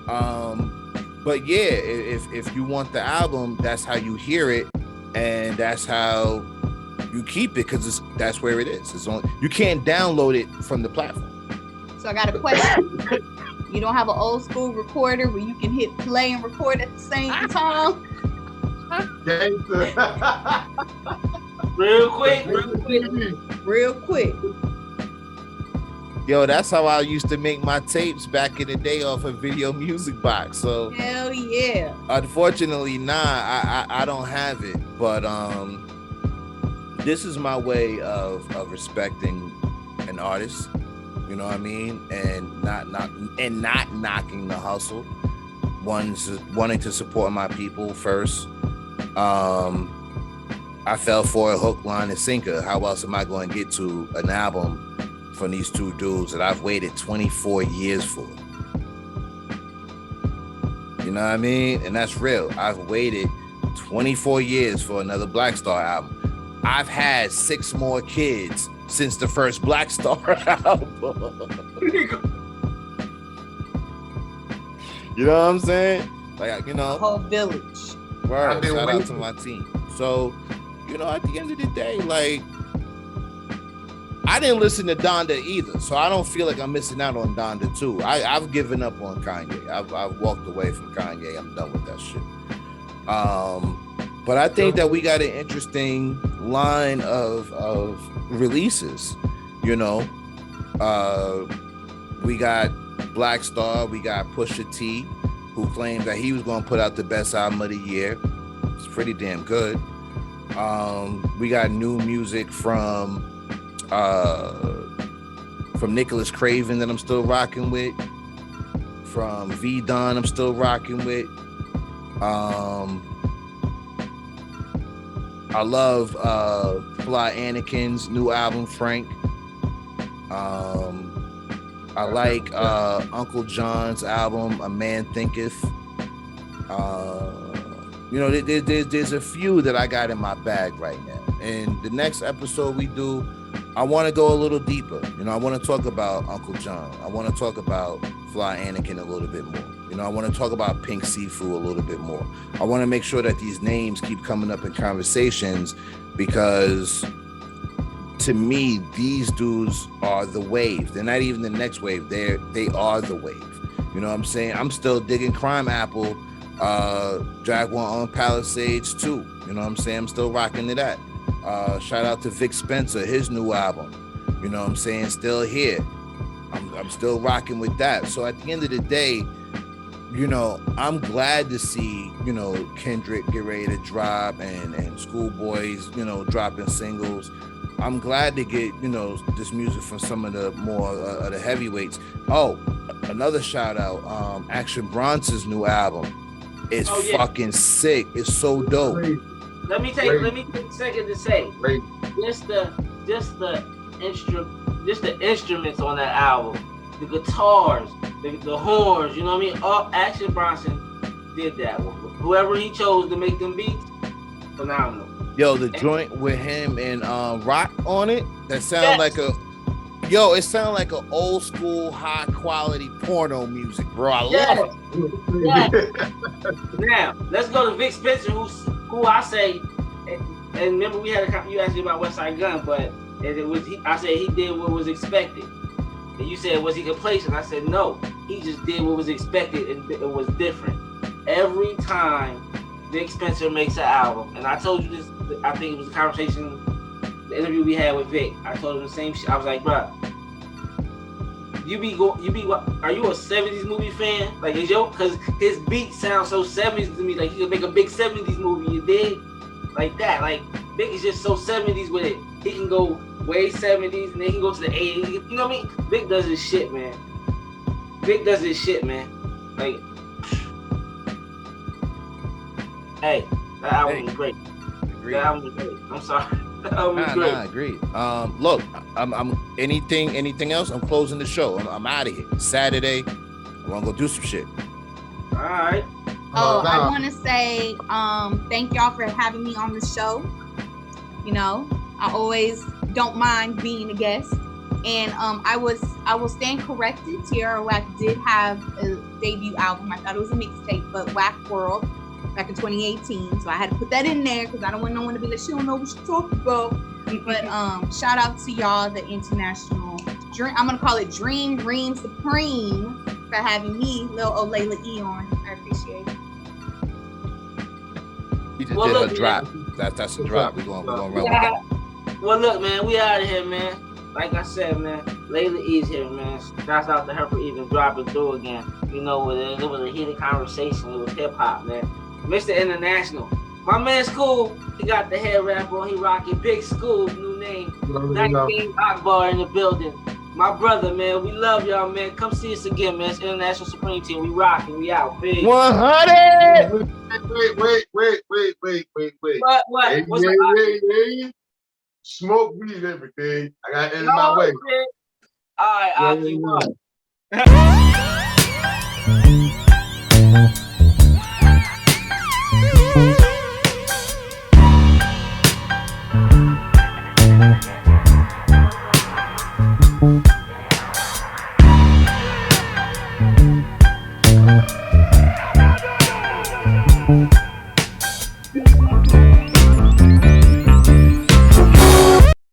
But yeah, if you want the album, that's how you hear it, and that's how you keep it, because that's where it is. It's on. You can't download it from the platform. So I got a question. You don't have an old school recorder where you can hit play and record at the same time? Real quick. Yo, that's how I used to make my tapes back in the day, off a Video Music Box. So hell yeah. Unfortunately, I don't have it. But this is my way of respecting an artist. You know what I mean? And not knocking the hustle. Wanting to support my people first. I fell for a hook, line, and sinker. How else am I going to get to an album from these two dudes that I've waited 24 years for? You know what I mean? And that's real. I've waited 24 years for another Black Star album. I've had 6 more kids since the first Black Star album. You know what I'm saying? Like, The whole village. Word, shout out to my team. So, at the end of the day, like, I didn't listen to Donda either, so I don't feel like I'm missing out on Donda 2. I've given up on Kanye. I've walked away from Kanye. I'm done with that shit. But I think that we got an interesting line of releases. We got Black Star, we got Pusha T, who claimed that he was going to put out the best album of the year. It's pretty damn good. We got new music from Nicholas Craven that I'm still rocking with. from V Don, I'm still rocking with. I love Fly Anakin's new album, Frank. I like Uncle John's album, A Man Thinketh. There's a few that I got in my bag right now. And the next episode we do, I want to go a little deeper. I want to talk about Uncle John. I want to talk about Fly Anakin a little bit more. I want to talk about Pink Sifu a little bit more. I want to make sure that these names keep coming up in conversations, because to me, these dudes are the wave. They're not even the next wave. They are the wave. You know what I'm saying? I'm still digging Crime Apple, Jaguar on Palisades too. You know what I'm saying? I'm still rocking to that. Shout out to Vic Spencer, his new album. You know what I'm saying? Still here. I'm still rocking with that. So at the end of the day, I'm glad to see, Kendrick get ready to drop and Schoolboy's, dropping singles. I'm glad to get, this music from some of the more the heavyweights. Oh, another shout out, Action Bronson's new album. It's fucking sick. It's so dope. Let me take a second to say, just the instruments on that album, the guitars, the horns, you know what I mean? All Action Bronson did that one. Whoever he chose to make them beats, phenomenal. Yo, the joint with him and Rock on it, that sound like it sound like an old school high quality porno music, bro. I love it. Now let's go to Vic Spencer, who I say, and remember you asked me about West Side Gun, but I said he did what was expected. And you said, was he complacent? I said, no, he just did what was expected, and it was different. Every time Vic Spencer makes an album, and I told you this, I think it was a conversation, the interview we had with Vic, I told him the same shit. I was like, bro, are you a 70s movie fan? Like, because his beat sounds so 70s to me, like he could make a big 70s movie, you dig? Like that, like Vic is just so 70s with it. He can go way 70s and then he can go to the 80s. You know what I mean? Vic does his shit, man. Like, hey, that album was great. Agreed. That album was great. I'm sorry. That album was great. Nah, agreed. Look, I'm anything else? I'm closing the show. I'm out of here. Saturday, I want to go do some shit. All right. Oh, I want to say thank y'all for having me on the show. I always don't mind being a guest. And I will stand corrected. Tierra Whack did have a debut album. I thought it was a mixtape, but Whack World back in 2018. So I had to put that in there because I don't want no one to be like, she don't know what she's talking about. But shout out to y'all, the international dream. I'm gonna call it Dream Reign Supreme, for having me, Lil Olayla E on. I appreciate it. You just did a drop. That's a drop. We're gonna run with that. Well, look, man, we out of here, man. Like I said, man, Layla E's here, man. Shouts out to her for even dropping through again. It was a heated conversation. It was hip hop, man. Mr. International. My man School, he got the hair wrap on. He rocking Big School, new name. 19 Akbar in the building. My brother, man, we love y'all, man. Come see us again, man. It's International Supreme Team. We rocking. We out. Big. 100. Wait. What? Hey, What's up? Smoke weed, everything. I got to end my way. Shit. All right, I'll keep going. Yeah.